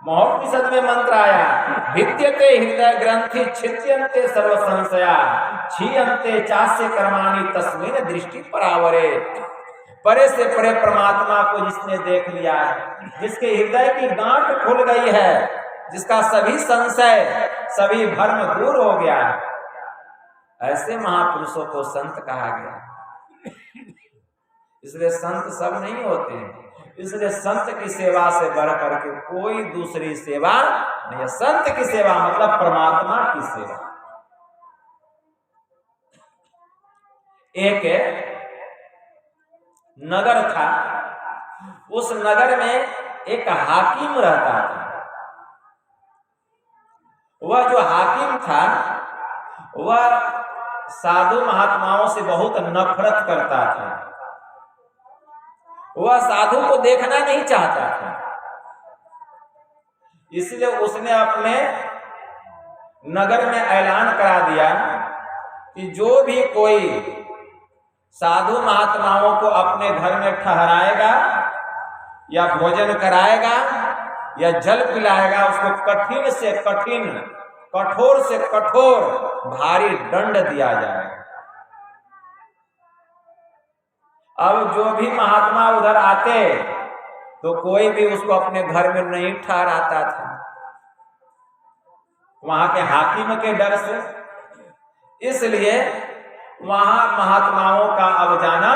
महोपनिषद में मंत्र आया, भिद्यते हृदय ग्रंथि छिद्यन्ते सर्व संशया, क्षीयन्ते चास्य कर्माणि तस्मिन् दृष्टि परावरे। परे से परे परमात्मा को जिसने देख लिया है, जिसके हृदय की गांठ खुल गई है, जिसका सभी संशय सभी भ्रम दूर हो गया है, ऐसे महापुरुषों को संत कहा गया। इसलिए संत सब नहीं होते हैं, इसलिए संत की सेवा से बढ़ करके कोई दूसरी सेवा नहीं है। संत की सेवा मतलब परमात्मा की सेवा। एक नगर था, उस नगर में एक हाकिम रहता था। वह जो हाकिम था वह साधु महात्माओं से बहुत नफरत करता था। वह साधु को देखना नहीं चाहता था, इसलिए उसने अपने नगर में ऐलान करा दिया कि जो भी कोई साधु महात्माओं को अपने घर में ठहराएगा या भोजन कराएगा या जल पिलाएगा, उसको कठिन से कठिन, कठोर से कठोर भारी दंड दिया जाएगा। अब जो भी महात्मा उधर आते तो कोई भी उसको अपने घर में नहीं ठहराता था, वहां के हाकिम के डर से। इसलिए वहां महात्माओं का अब जाना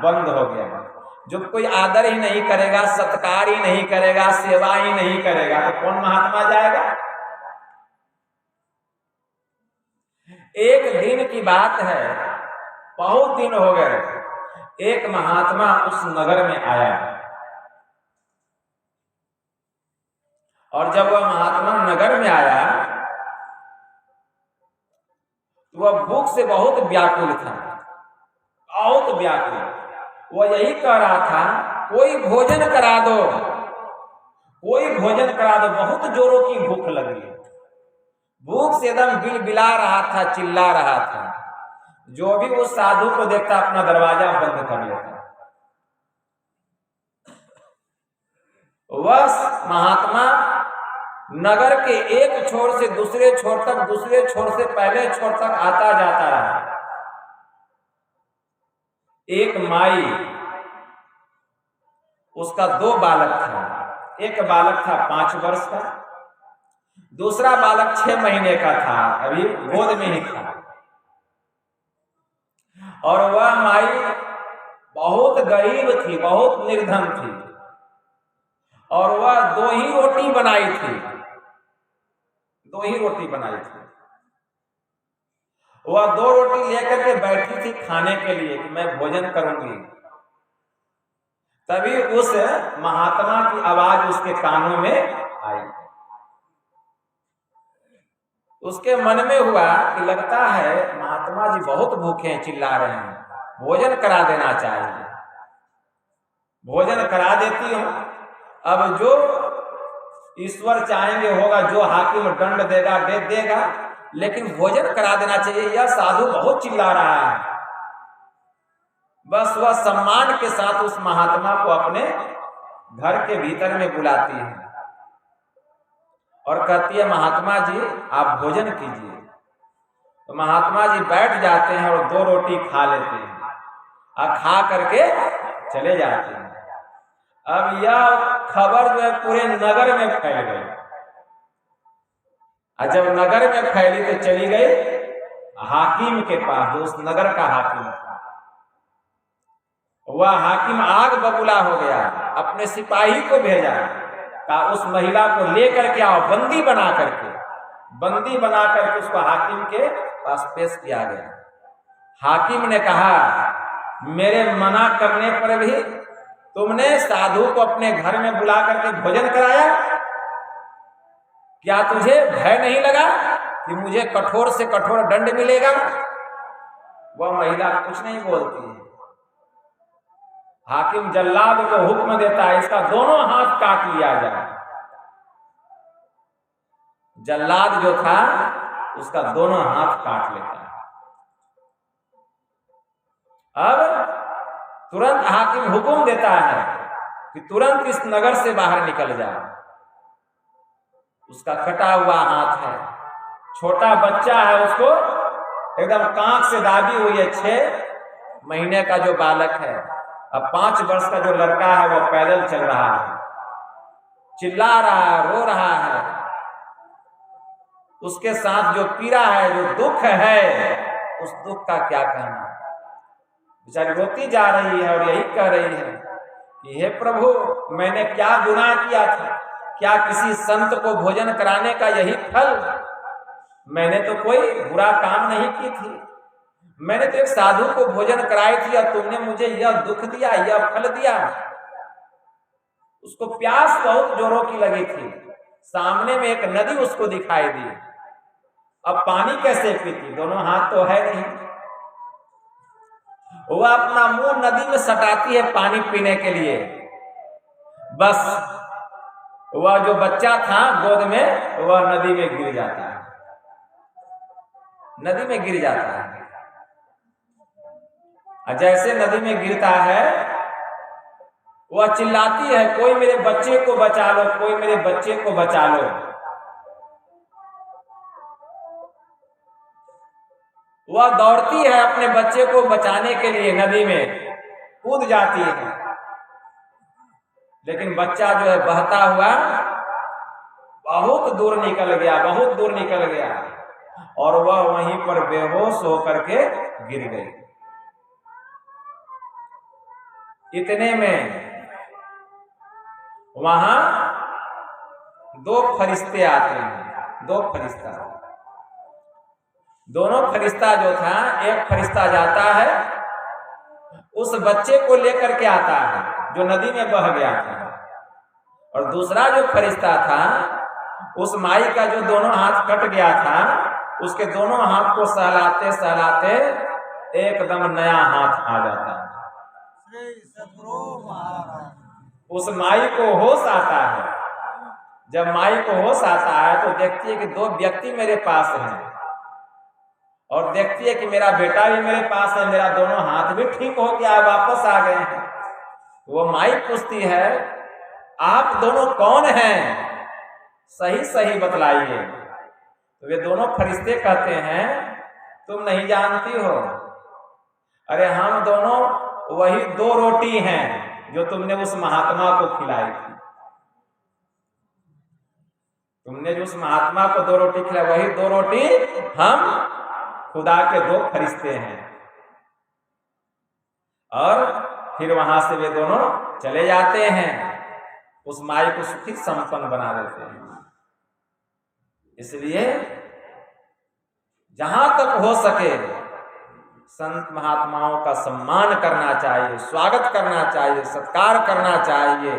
बंद हो गया। जो कोई आदर ही नहीं करेगा, सत्कार ही नहीं करेगा, सेवा ही नहीं करेगा, तो कौन महात्मा जाएगा? एक दिन की बात है, बहुत दिन हो गए, एक महात्मा उस नगर में आया, और जब वह महात्मा नगर में आया तो वह भूख से बहुत व्याकुल था, बहुत व्याकुल। वह यही कह रहा था, कोई भोजन करा दो, कोई भोजन करा दो, बहुत जोरों की भूख लगी। भूख से एकदम बिलबिला रहा था, चिल्ला रहा था। जो भी उस साधु को देखता अपना दरवाजा बंद कर लेता। वह महात्मा नगर के एक छोर से दूसरे छोर तक, दूसरे छोर से पहले छोर तक आता जाता रहा। एक माई, उसका 2 बालक था। एक बालक था 5 वर्ष का, दूसरा बालक 6 महीने का था, अभी गोद में ही था। और वह माई बहुत गरीब थी, बहुत निर्धन थी, और वह 2 ही रोटी बनाई थी, 2 ही रोटी बनाई थी। वह 2 रोटी लेकर के बैठी थी खाने के लिए कि मैं भोजन करूंगी। तभी उस महात्मा की आवाज उसके कानों में आई। उसके मन में हुआ कि लगता है महात्मा जी बहुत भूखे हैं, चिल्ला रहे हैं, भोजन करा देना चाहिए। भोजन करा देती हूं, अब जो ईश्वर चाहेंगे होगा, जो हाकिम दंड देगा दे देगा, लेकिन भोजन करा देना चाहिए। यह साधु बहुत चिल्ला रहा है। बस वह सम्मान के साथ उस महात्मा को अपने घर के भीतर में बुलाती है और कहती है, महात्मा जी आप भोजन कीजिए। तो महात्मा जी बैठ जाते हैं और 2 रोटी खा लेते हैं और खा करके चले जाते हैं। अब यह खबर जो है पूरे नगर में फैल गई, और जब नगर में फैली तो चली गई हाकिम के पास, जो उस नगर का हाकिम था। वह हाकिम आग बबूला हो गया, अपने सिपाही को भेजा, कहा उस महिला को लेकर के आओ, बंदी बना करके उसको हाकिम के पास पेश किया गया। हाकिम ने कहा, मेरे मना करने पर भी तुमने साधु को अपने घर में बुला करके भोजन कराया, क्या तुझे भय नहीं लगा कि मुझे कठोर से कठोर दंड मिलेगा? वह महिला कुछ नहीं बोलती है। हाकिम जल्लाद को हुक्म देता है, इसका दोनों हाथ काट लिया जाए। जल्लाद जो था उसका दोनों हाथ काट लेता है। अब तुरंत हाकिम हुक्म देता है कि तुरंत इस नगर से बाहर निकल जाए। उसका कटा हुआ हाथ है, छोटा बच्चा है, उसको एकदम कांख से दाबी हुई है। 6 महीने का जो बालक है, अब 5 वर्ष का जो लड़का है वो पैदल चल रहा है, चिल्ला रहा है, रो रहा है। उसके साथ जो पीड़ा है, जो दुख है, उस दुख का क्या कहना। बेचारी रोती जा रही है और यही कह रही है कि हे प्रभु, मैंने क्या गुनाह किया था? क्या किसी संत को भोजन कराने का यही फल? मैंने तो कोई बुरा काम नहीं की थी। मैंने तो एक साधु को भोजन कराई थी और तुमने मुझे यह दुख दिया, यह फल दिया। उसको प्यास बहुत जोरों की लगी थी, सामने में एक नदी उसको दिखाई दी। अब पानी कैसे पीती? दोनों हाथ तो है नहीं। वह अपना मुंह नदी में सटाती है पानी पीने के लिए। बस वह जो बच्चा था गोद में, वह नदी में गिर जाता है, नदी में गिर जाता है। और जैसे नदी में गिरता है, वह चिल्लाती है, कोई मेरे बच्चे को बचा लो, कोई मेरे बच्चे को बचा लो। वह दौड़ती है अपने बच्चे को बचाने के लिए, नदी में कूद जाती है, लेकिन बच्चा जो है बहता हुआ बहुत दूर निकल गया, बहुत दूर निकल गया, और वह वहीं पर बेहोश होकर के गिर गई। इतने में वहां 2 फरिश्ते आते हैं, 2 फरिश्ता। दोनों फरिश्ता जो था, एक फरिश्ता जाता है उस बच्चे को लेकर के आता है जो नदी में बह गया था, और दूसरा जो फरिश्ता था उस माई का जो दोनों हाथ कट गया था, उसके दोनों हाथ को सहलाते सहलाते एकदम नया हाथ आ जाता है। उस माई को होश आता है। जब माई को होश आता है तो देखती है कि 2 व्यक्ति मेरे पास हैं, और देखती है कि मेरा बेटा भी मेरे पास है, मेरा दोनों हाथ भी ठीक हो गया, वापस आ गए हैं। वो माई पूछती है आप दोनों कौन हैं, सही सही बतलाइए। तो वे दोनों फरिश्ते कहते हैं तुम नहीं जानती हो, अरे हम दोनों वही 2 रोटी हैं जो तुमने उस महात्मा को खिलाई थी। तुमने जो उस महात्मा को 2 रोटी खिलाई, वही 2 रोटी हम खुदा के 2 फरिश्ते हैं। और फिर वहां से वे दोनों चले जाते हैं, उस माई को सुखी संपन्न बना देते हैं। इसलिए जहां तक हो सके संत महात्माओं का सम्मान करना चाहिए, स्वागत करना चाहिए, सत्कार करना चाहिए,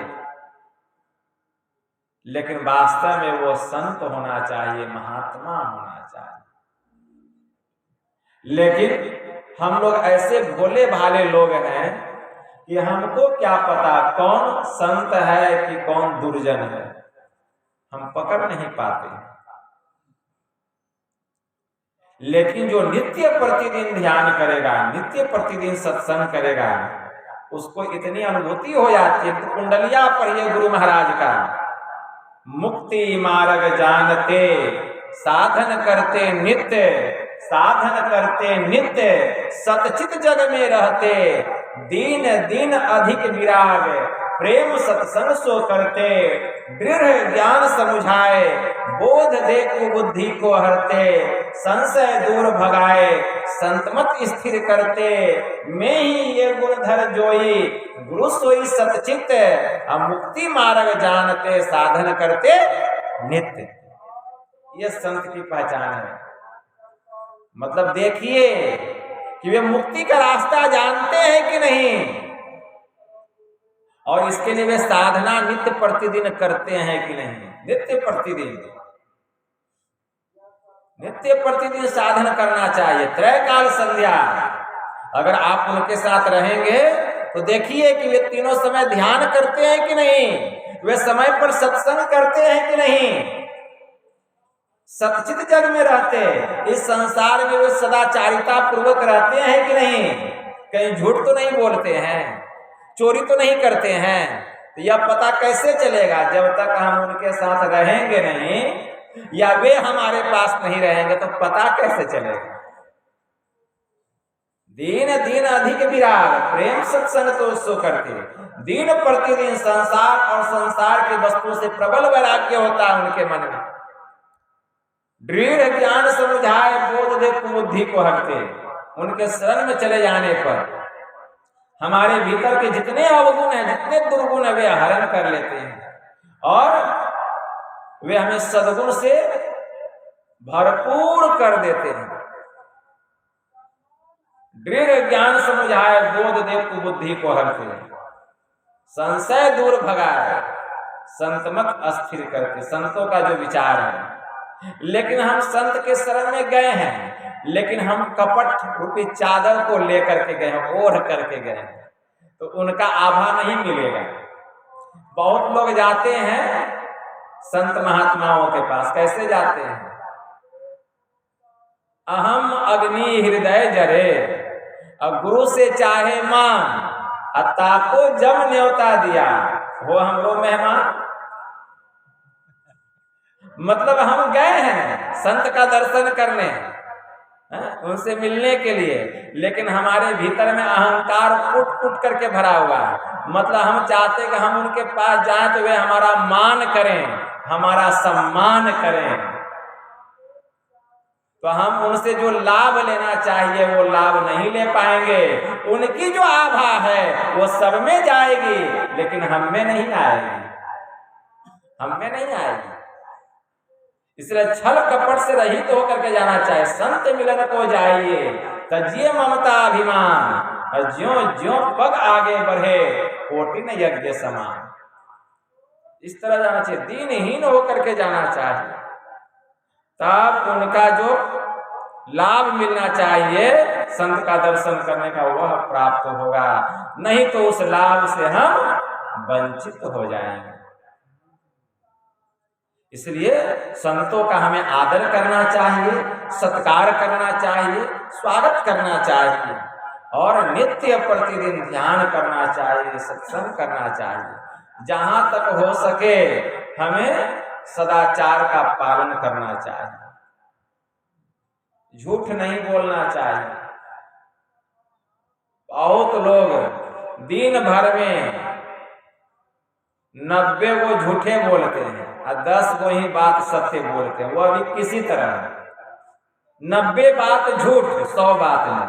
लेकिन वास्तव में वो संत होना चाहिए, महात्मा होना चाहिए। लेकिन हम लोग ऐसे भोले भाले लोग हैं कि हमको क्या पता कौन संत है कि कौन दुर्जन है, हम पकड़ नहीं पाते। लेकिन जो नित्य प्रतिदिन ध्यान करेगा, नित्य प्रतिदिन सत्संग करेगा, उसको इतनी अनुभूति हो जाती है। तो कुंडलिया पढ़िए गुरु महाराज का, मुक्ति मार्ग जानते साधन करते नित्य, साधन करते नित्य सतचित जग में रहते, दीन दीन अधिक विराग प्रेम सत्संग सो करते, दृढ़ ज्ञान समुझाए बोध दे कुबुद्धि को हरते, संशय दूर भगाए संतमत स्थिर करते, मैं ही ये गुण धर जोई गुरु सोई सतचित, हम मुक्ति मार्ग जानते साधन करते नित्य। ये संत की पहचान है। मतलब देखिए कि वे मुक्ति का रास्ता जानते हैं कि नहीं, और इसके लिए वे साधना नित्य प्रतिदिन करते हैं कि नहीं। नित्य प्रतिदिन साधन करना चाहिए। त्रैकाल संध्या अगर आप उनके साथ रहेंगे तो देखिए कि वे तीनों समय ध्यान करते हैं कि नहीं, वे समय पर सत्संग करते हैं कि नहीं, सतचित जग में रहते, इस संसार में वे सदाचारिता पूर्वक रहते हैं कि नहीं, कहीं झूठ तो नहीं बोलते हैं, चोरी तो नहीं करते हैं। तो यह पता कैसे चलेगा जब तक हम उनके साथ रहेंगे नहीं, या वे हमारे पास नहीं रहेंगे तो पता कैसे चलेगा। दीन दीन अधिक विराग प्रेम सत्संग तो सो करते, दिन प्रतिदिन संसार और संसार की वस्तु से प्रबल वैराग्य होता है उनके मन में, दृढ़ ज्ञान समझाए बोध दे कुबुद्धि को हरते। उनके शरण में चले जाने पर हमारे भीतर के जितने अवगुण हैं, जितने दुर्गुण है, वे हरण कर लेते हैं और वे हमें सद्गुण से भरपूर कर देते हैं। दृढ़ ज्ञान समझाए बोध दे कुबुद्धि को हरते, संशय दूर भगाए संतमत अस्थिर करते। संतों का जो विचार है, लेकिन हम संत के शरण में गए हैं, लेकिन हम कपट रूपी चादर को लेकर के गए हैं, ओढ़ करके गए हैं, तो उनका आभा नहीं मिलेगा। बहुत लोग जाते हैं संत महात्माओं के पास, कैसे जाते हैं, अहम अग्नि हृदय जरे, अब गुरु से चाहे मान, अता को जब न्योता दिया वो हम लोग मेहमान। मतलब हम गए हैं संत का दर्शन करने, उनसे मिलने के लिए, लेकिन हमारे भीतर में अहंकार फुट करके भरा हुआ है। मतलब हम चाहते कि हम उनके पास जाएं तो वे हमारा मान करें, हमारा सम्मान करें, तो हम उनसे जो लाभ लेना चाहिए वो लाभ नहीं ले पाएंगे। उनकी जो आभा है वो सब में जाएगी, लेकिन हम में नहीं आएगी, हम में नहीं आएगी। इसलिए छल कपट से रहित होकर के जाना चाहिए। संत मिलन को जाइए तजिए ममता अभिमान, और ज्यों ज्यों पग आगे बढ़े कोटिन यज्ञ समान। इस तरह जाना चाहिए, दीनहीन होकर के जाना चाहिए, तब उनका जो लाभ मिलना चाहिए संत का दर्शन करने का वह प्राप्त होगा, नहीं तो उस लाभ से हम वंचित हो जाएंगे। इसलिए संतों का हमें आदर करना चाहिए, सत्कार करना चाहिए, स्वागत करना चाहिए और नित्य प्रतिदिन ध्यान करना चाहिए, सत्संग करना चाहिए। जहां तक हो सके हमें सदाचार का पालन करना चाहिए, झूठ नहीं बोलना चाहिए। बहुत लोग दिन भर में 90 को झूठे बोलते हैं और 10 को ही बात सत्य बोलते हैं। वो भी किसी तरह 90 बात झूठ, 100 बात नहीं,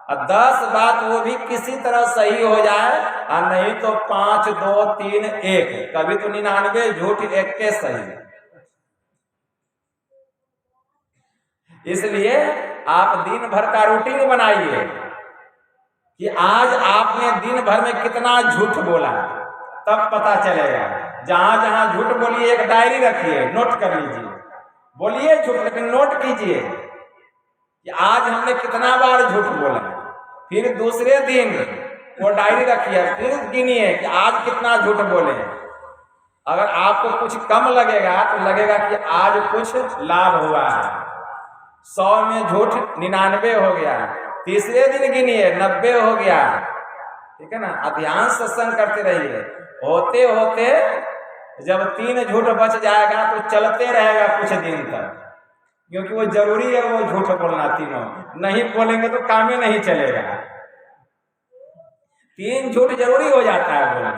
और 10 बात वो भी किसी तरह सही हो जाए, और नहीं तो 5, 2, 3, 1, कभी तो 99 झूठ, 1 के सही। इसलिए आप दिन भर का रूटीन बनाइए कि आज आपने दिन भर में कितना झूठ बोला, तब पता चलेगा। जहां जहां झूठ बोलिए एक डायरी रखिए, नोट कर लीजिए, बोलिए झूठ लेकिन नोट कीजिए कि आज हमने कितना बार झूठ बोला। फिर दूसरे दिन वो डायरी रखिए, फिर गिनिए कि आज कितना झूठ बोले। अगर आपको कुछ कम लगेगा तो लगेगा कि आज कुछ लाभ हुआ है। 100 में झूठ 99 हो गया, तीसरे दिन गिनिए 90 हो गया। ठीक है ना। ध्यान सत्संग करते रहिए। होते होते जब 3 झूठ बच जाएगा तो चलते रहेगा कुछ दिन तक, क्योंकि वो जरूरी है वो झूठ बोलना। तीनों नहीं बोलेंगे तो काम ही नहीं चलेगा। 3 झूठ जरूरी हो जाता है बोलना,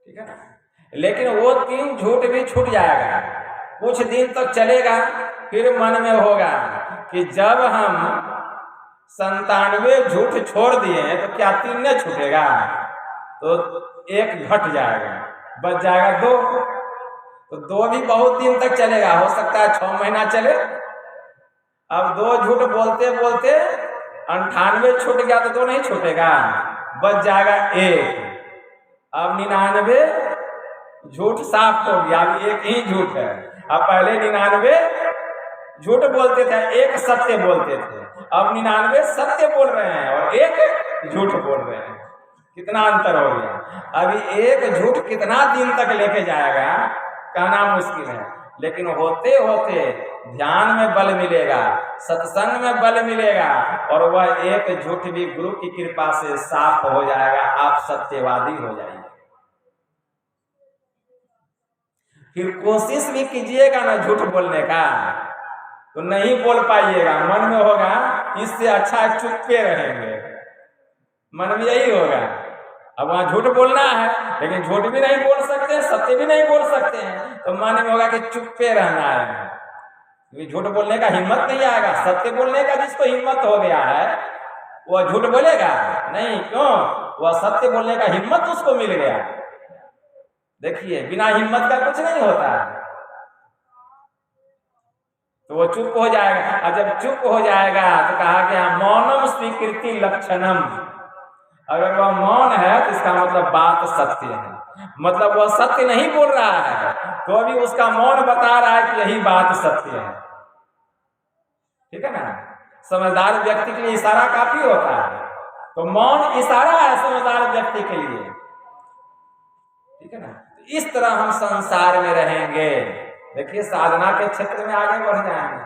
ठीक है ना। लेकिन वो 3 झूठ भी छूट जाएगा, कुछ दिन तक चलेगा। फिर मन में होगा कि जब हम 97 झूठ छोड़ दिए तो क्या 3 न छूटेगा, तो 1 घट जाएगा, बच जाएगा 2, तो 2 भी बहुत दिन तक चलेगा। हो सकता है 6 महीना चले। अब 2 झूठ बोलते बोलते 98 छूट गया तो 2 नहीं छूटेगा, बच जाएगा 1। अब 99 झूठ साफ हो गया, अब 1 ही झूठ है। अब पहले 99 झूठ बोलते थे, 1 सत्य बोलते थे। अब 99 सत्य बोल रहे हैं और 1 झूठ बोल रहे हैं। कितना अंतर हो गया। अभी 1 झूठ कितना दिन तक लेके जाएगा कहना मुश्किल है, लेकिन होते होते ध्यान में बल मिलेगा, सत्संग में बल मिलेगा, और वह 1 झूठ भी गुरु की कृपा से साफ हो जाएगा। आप सत्यवादी हो जाएंगे। फिर कोशिश भी कीजिएगा ना झूठ बोलने का तो नहीं बोल पाइएगा। मन में होगा इससे अच्छा चुपके रहेंगे, मन में यही होगा। अब वहां झूठ बोलना है लेकिन झूठ भी नहीं बोल सकते, सत्य भी नहीं बोल सकते हैं, तो मन में होगा कि चुपके रहना है। झूठ बोलने का हिम्मत नहीं आएगा। सत्य बोलने का जिसको हिम्मत हो गया है वह झूठ बोलेगा नहीं। क्यों? वह सत्य बोलने का हिम्मत उसको मिल गया। देखिए बिना हिम्मत का कुछ नहीं होता है, तो वो चुप हो जाएगा। और जब चुप हो जाएगा तो कहा गया मौनम स्वीकृति लक्षणम। अगर वह मौन है तो इसका मतलब बात सत्य है, मतलब वह सत्य नहीं बोल रहा है तो अभी उसका मौन बता रहा है कि यही बात सत्य है। ठीक है ना। समझदार व्यक्ति के लिए इशारा काफी होता है, तो मौन इशारा है समझदार व्यक्ति के लिए। ठीक है ना। इस तरह हम संसार में रहेंगे। देखिए साधना के क्षेत्र में आगे बढ़ जाएंगे,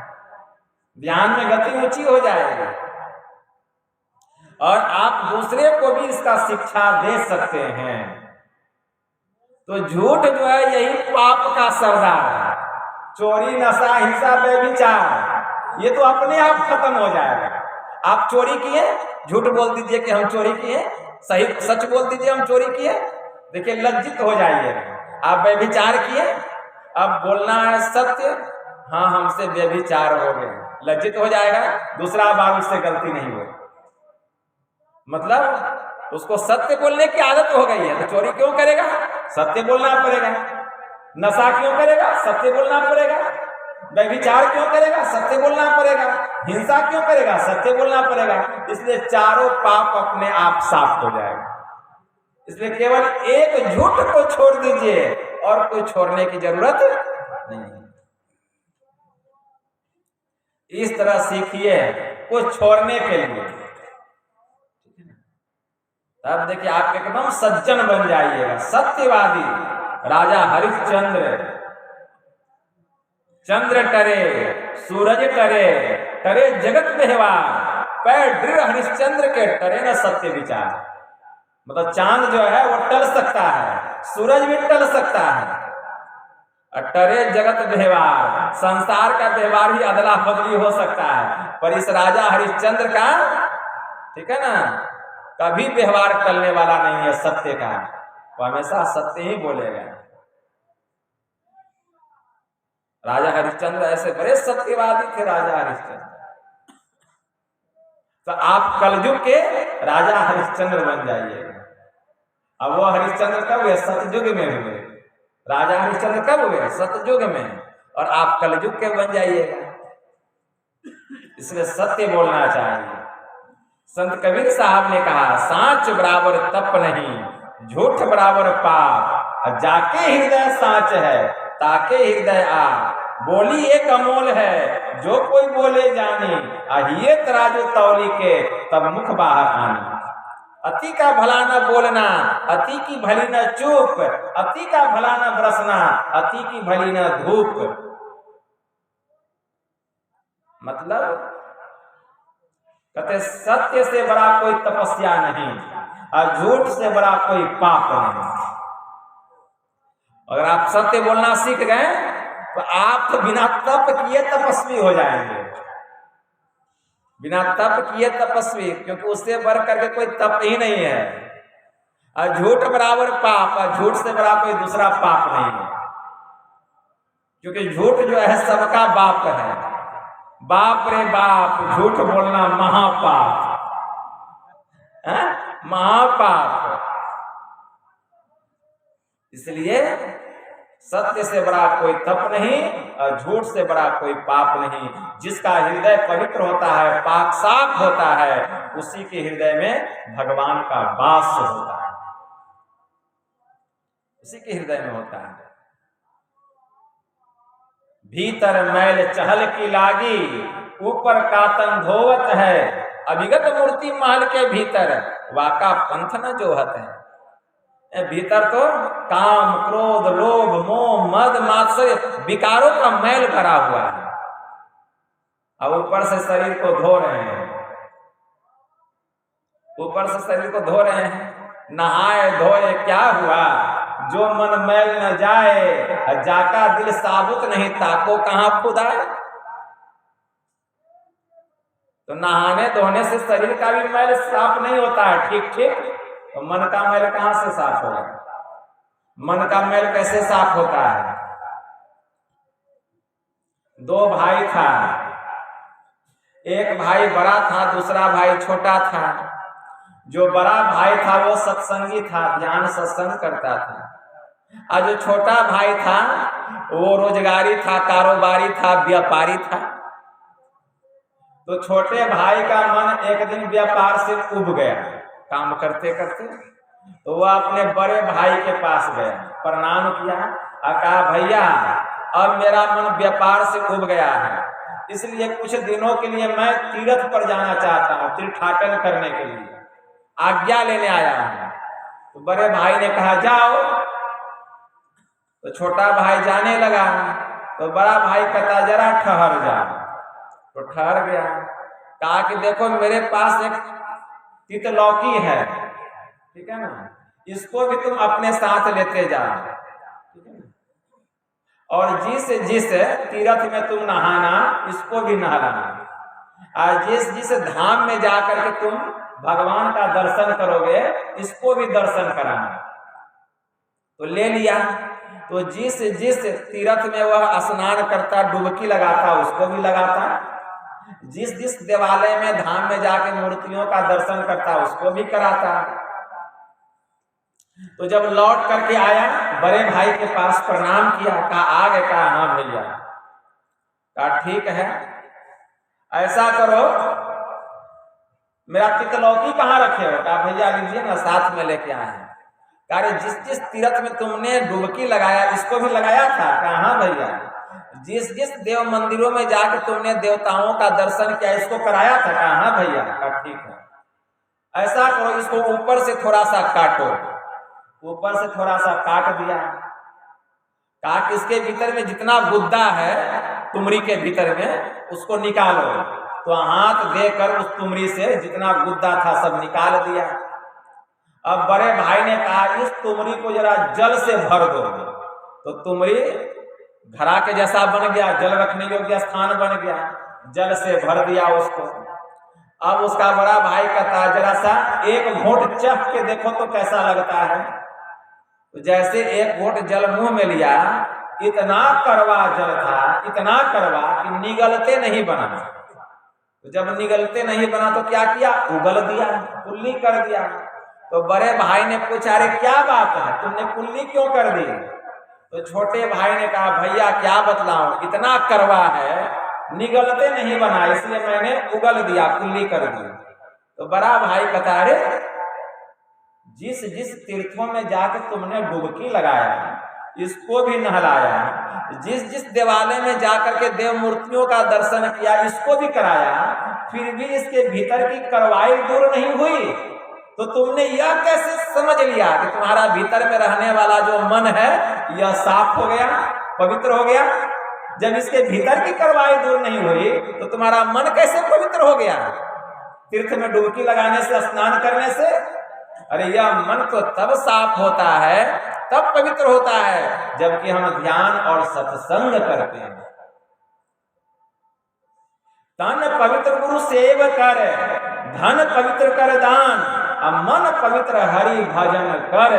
ध्यान में गति ऊंची हो जाएगी, और आप दूसरे को भी इसका शिक्षा दे सकते हैं। तो झूठ जो है यही पाप का सरदार है। चोरी, नशा, हिंसा, व्यभिचार ये तो अपने आप खत्म हो जाएगा। आप चोरी किए, झूठ बोल दीजिए कि हम चोरी किए, सही सच बोल दीजिए हम चोरी किए, देखिए लज्जित हो जाइए। आप व्यभिचार किए, अब बोलना है सत्य, हाँ हमसे व्यभिचार हो गए, लज्जित हो जाएगा, दूसरा बार उससे गलती नहीं होगी। मतलब उसको सत्य बोलने की आदत हो गई है, तो चोरी क्यों करेगा? सत्य बोलना पड़ेगा। नशा क्यों करेगा? सत्य बोलना पड़ेगा। व्यभिचार क्यों करेगा? सत्य बोलना पड़ेगा। हिंसा क्यों करेगा? सत्य बोलना पड़ेगा। इसलिए चारों पाप अपने आप साफ हो जाएगा। इसलिए केवल एक झूठ को छोड़ दीजिए और कोई छोड़ने की जरूरत नहीं। इस तरह सीखिए कुछ छोड़ने के लिए, तब देखिए आप एकदम सज्जन बन जाइएगा, सत्यवादी। राजा हरिश्चंद्र चंद्र टरे सूरज टरे, टरे जगत व्यवहार, पैर दृढ़ हरिश्चंद्र के टरे न सत्य विचार। मतलब चांद जो है वो टल सकता है, सूरज भी टल सकता है, और टरे जगत व्यवहार, संसार का व्यवहार भी अदला बदली हो सकता है, पर इस राजा हरिश्चंद्र का, ठीक है ना, कभी व्यवहार टलने वाला नहीं है सत्य का, वो हमेशा सत्य ही बोलेगा। राजा हरिश्चंद्र ऐसे बड़े सत्यवादी थे राजा हरिश्चंद्र। तो आप कलयुग के राजा हरिश्चंद्र बन जाइएगा। अब वो हरिश्चंद्र कब हुए? सतयुग में हुए। राजा हरिश्चंद्र कब हुए? सतयुग में। और आप कलयुग के बन जाइएगा। इसलिए सत्य बोलना चाहिए। संत कबीर साहब ने कहा, सांच बराबर तप नहीं, झूठ बराबर पाप, जाके हृदय सांच है ताके हृदय आ, बोली एक अमोल है जो कोई बोले जानी, आहिए तराजू तौली के तब मुख बाहर आनी। अति का भला न बोलना, अति की भली न चूप, अति का भला न बरसना, अति की भली न धूप। मतलब कहते सत्य से बड़ा कोई तपस्या नहीं और झूठ से बड़ा कोई पाप नहीं। अगर आप सत्य बोलना सीख गए तो आप तो बिना तप किए तपस्वी हो जाएंगे। बिना तप किए तपस्वी, क्योंकि उससे बढ़ करके कोई तप ही नहीं है। और झूठ बराबर पाप, और झूठ से बड़ा कोई दूसरा पाप नहीं है, क्योंकि झूठ जो है सबका बाप है। बाप रे बाप, झूठ बोलना महापाप है, महापाप। इसलिए सत्य से बड़ा कोई तप नहीं और झूठ से बड़ा कोई पाप नहीं। जिसका हृदय पवित्र होता है, पाक साफ होता है, उसी के हृदय में भगवान का वास होता है, उसी के हृदय में होता है। भीतर मैल चहल की लागी, ऊपर कातन धोवत है, अभिगत मूर्ति महल के भीतर, वाका पंथ न जोहत है। भीतर तो काम, क्रोध, लोभ, मोह, मद, मात्सर्य, विकारों का मैल भरा हुआ है। अब ऊपर से शरीर को धो रहे हैं, ऊपर से शरीर को धो रहे हैं। नहाए धोए क्या हुआ, जो मन मैल न जाए, जाका दिल साबुत नहीं, ताको कहां खुदाए। तो नहाने धोने से शरीर का भी मैल साफ नहीं होता है, ठीक ठीक। तो मन का मैल कहां से साफ होगा? मन का मैल कैसे साफ होता है? दो भाई था, एक भाई बड़ा था, दूसरा भाई छोटा था। जो बड़ा भाई था वो सत्संगी था, ध्यान सत्संग करता था। और जो छोटा भाई था वो रोजगारी था, कारोबारी था, व्यापारी था। तो छोटे भाई का मन एक दिन व्यापार से उब गया, काम करते करते। तो वह अपने बड़े भाई के पास गया, प्रणाम किया और कहा, भैया अब मेरा मन व्यापार से उब गया है, इसलिए कुछ दिनों के लिए मैं तीर्थ पर जाना चाहता हूँ, तीर्थाटन करने के लिए आज्ञा लेने आया हूँ। तो बड़े भाई ने कहा जाओ। तो छोटा भाई जाने लगा। तो बड़ा भाई कहता जरा ठहर जा। तो ठहर गया। कहा कि देखो मेरे पास एक तितलौकी है, ठीक है ना, इसको भी तुम अपने साथ लेते जाओ, ठीक है ना। और जिस तीर्थ में तुम नहाना, इसको भी नहलाना। और जिस धाम में जाकर के तुम भगवान का दर्शन करोगे, इसको भी दर्शन कराना। तो ले लिया। तो जिस तीर्थ में वह स्नान करता, डुबकी लगाता, उसको भी लगाता। जिस देवालय में, धाम में जाके मूर्तियों का दर्शन करता, उसको भी कराता। तो जब लौट करके आया, बड़े भाई के पास प्रणाम किया, कहा आ गए? कहा हाँ भैया। कहा ठीक है, ऐसा करो, मेरा तितलौकी कहाँ रखे हो? कहा भैया लीजिए ना, साथ में लेके आए हैं। कहा जिस तीर्थ में तुमने डुबकी लगाया, इसको भी लगाया था? कहा हाँ भैया। जिस देव मंदिरों में जाकर तुमने देवताओं का दर्शन किया, इसको कराया था? कहा हाँ भैया। कहा ठीक है, ऐसा करो, इसको ऊपर से थोड़ा सा काटो। ऊपर से थोड़ा सा काट दिया। कहा कि इसके भीतर में जितना गुद्दा है तुमरी के भीतर में उसको निकालो। तो हाथ देकर उस तुमरी से जितना गुद्दा था सब निकाल दिया। अब बड़े भाई ने कहा इस तुमरी को जरा जल से भर दो। तो तुमरी घड़ा के जैसा बन गया, जल रखने योग्य स्थान बन गया, जल से भर दिया उसको। अब उसका बड़ा भाई कहता जरा सा एक घोंट चख के देखो तो कैसा लगता है। तो जैसे एक घोंट जल मुंह में लिया, इतना कड़वा जल था, इतना कड़वा कि निगलते नहीं बना। तो जब निगलते नहीं बना तो क्या किया, उगल दिया, कुल्ली कर दिया। तो बड़े भाई ने पूछा अरे क्या बात है, तुमने कुल्ली क्यों कर दी। तो छोटे भाई ने कहा भैया क्या बतलाऊं, इतना कड़वा है, निगलते नहीं बना, इसलिए मैंने उगल दिया, कुल्ली कर दी। तो बड़ा भाई कहता अरे जिस जिस तीर्थों में जाकर तुमने डुबकी लगाया, इसको भी नहलाया, जिस जिस देवालय में जाकर के देव मूर्तियों का दर्शन किया, इसको भी कराया, फिर भी इसके भीतर की करवाई दूर नहीं हुई। तो तुमने यह कैसे समझ लिया कि तुम्हारा भीतर में रहने वाला जो मन है यह साफ हो गया, पवित्र हो गया। जब इसके भीतर की करवाई दूर नहीं हुई तो तुम्हारा मन कैसे पवित्र हो गया। तीर्थ में डुबकी लगाने से, स्नान करने से, अरे यह मन तो तब साफ होता है, तब पवित्र होता है जबकि हम ध्यान और सत्संग करते हैं। तन पवित्र गुरु सेव कर, धन पवित्र कर दान, मन पवित्र हरि भजन कर,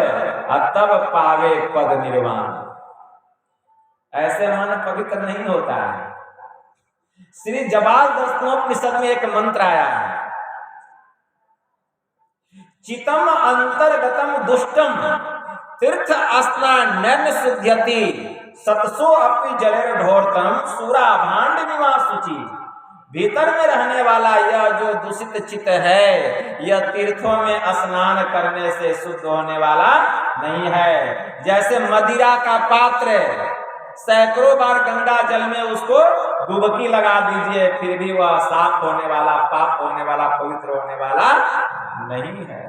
तब पावे पद निर्वाण। ऐसे मन पवित्र नहीं होता है। श्री जबालदर्शनोपनिषद में एक मंत्र आया है, चितम अंतर्गतम दुष्टम तीर्थ स्नान शुद्ध्यति, सतसो अपि जलेर ढोरतम सूरा भांड निवास शुचि। भीतर में रहने वाला यह जो दूषित चित्त है, यह तीर्थों में स्नान करने से शुद्ध होने वाला नहीं है। जैसे मदिरा का पात्र सैकड़ों बार गंगा जल में उसको डुबकी लगा दीजिए, फिर भी वह साफ होने वाला, पाप होने वाला, पवित्र होने वाला नहीं है,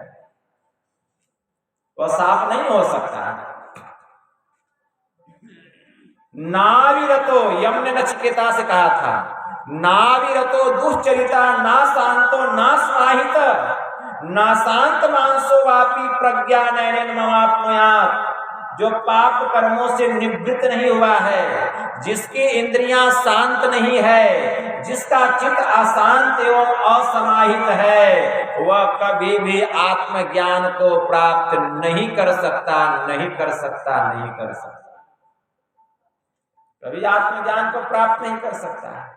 वह साफ नहीं हो सकता। नाविरतो, यम ने नचिकेता से कहा था, नाविरतो दुश्चरिता ना शांतो ना समाहित, ना शांत मानसो वापी प्रज्ञा नयन ममाप्नुयात्। जो पाप कर्मों से निवृत्त नहीं हुआ है, जिसकी इंद्रियां शांत नहीं है, जिसका चित्त अशांत एवं असमाहित है, वह कभी भी आत्मज्ञान को प्राप्त नहीं कर सकता, नहीं कर सकता, नहीं कर सकता। कभी आत्मज्ञान को प्राप्त नहीं कर सकता।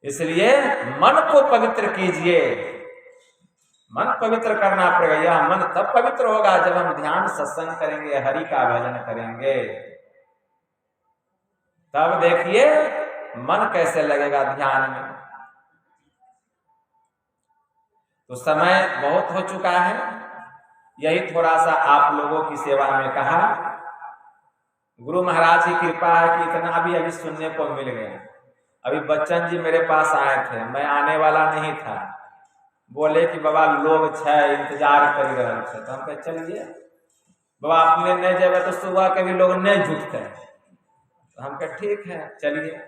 इसलिए मन को पवित्र कीजिए, मन पवित्र करना पड़ेगा। यह मन तब पवित्र होगा जब हम ध्यान सत्संग करेंगे, हरि का भजन करेंगे, तब देखिए मन कैसे लगेगा ध्यान में। तो समय बहुत हो चुका है, यही थोड़ा सा आप लोगों की सेवा में कहा। गुरु महाराज की कृपा है कि इतना भी अभी सुनने को मिल गया। अभी बच्चन जी मेरे पास आए थे, मैं आने वाला नहीं था, बोले कि बाबा लोग छे इंतजार कर रहे थे। तो हम कहे चलिए बाबा, अपने नहीं जाए तो सुबह के भी लोग नहीं जुटते। तो हम कहे ठीक है चलिए।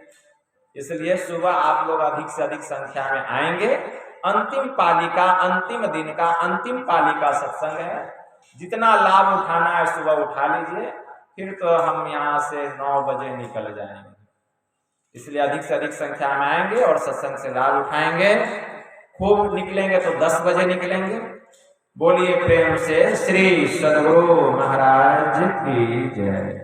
इसलिए सुबह आप लोग अधिक से अधिक संख्या में आएंगे। अंतिम पाली का, अंतिम दिन का, अंतिम पाली का सत्संग है। जितना लाभ उठाना है सुबह उठा लीजिए, फिर तो हम यहाँ से 9 बजे निकल जाएंगे। इसलिए अधिक से अधिक संख्या में आएंगे और सत्संग से लाभ उठाएंगे। खूब निकलेंगे तो 10 बजे निकलेंगे। बोलिए प्रेम से श्री सद्गुरु महाराज की जय।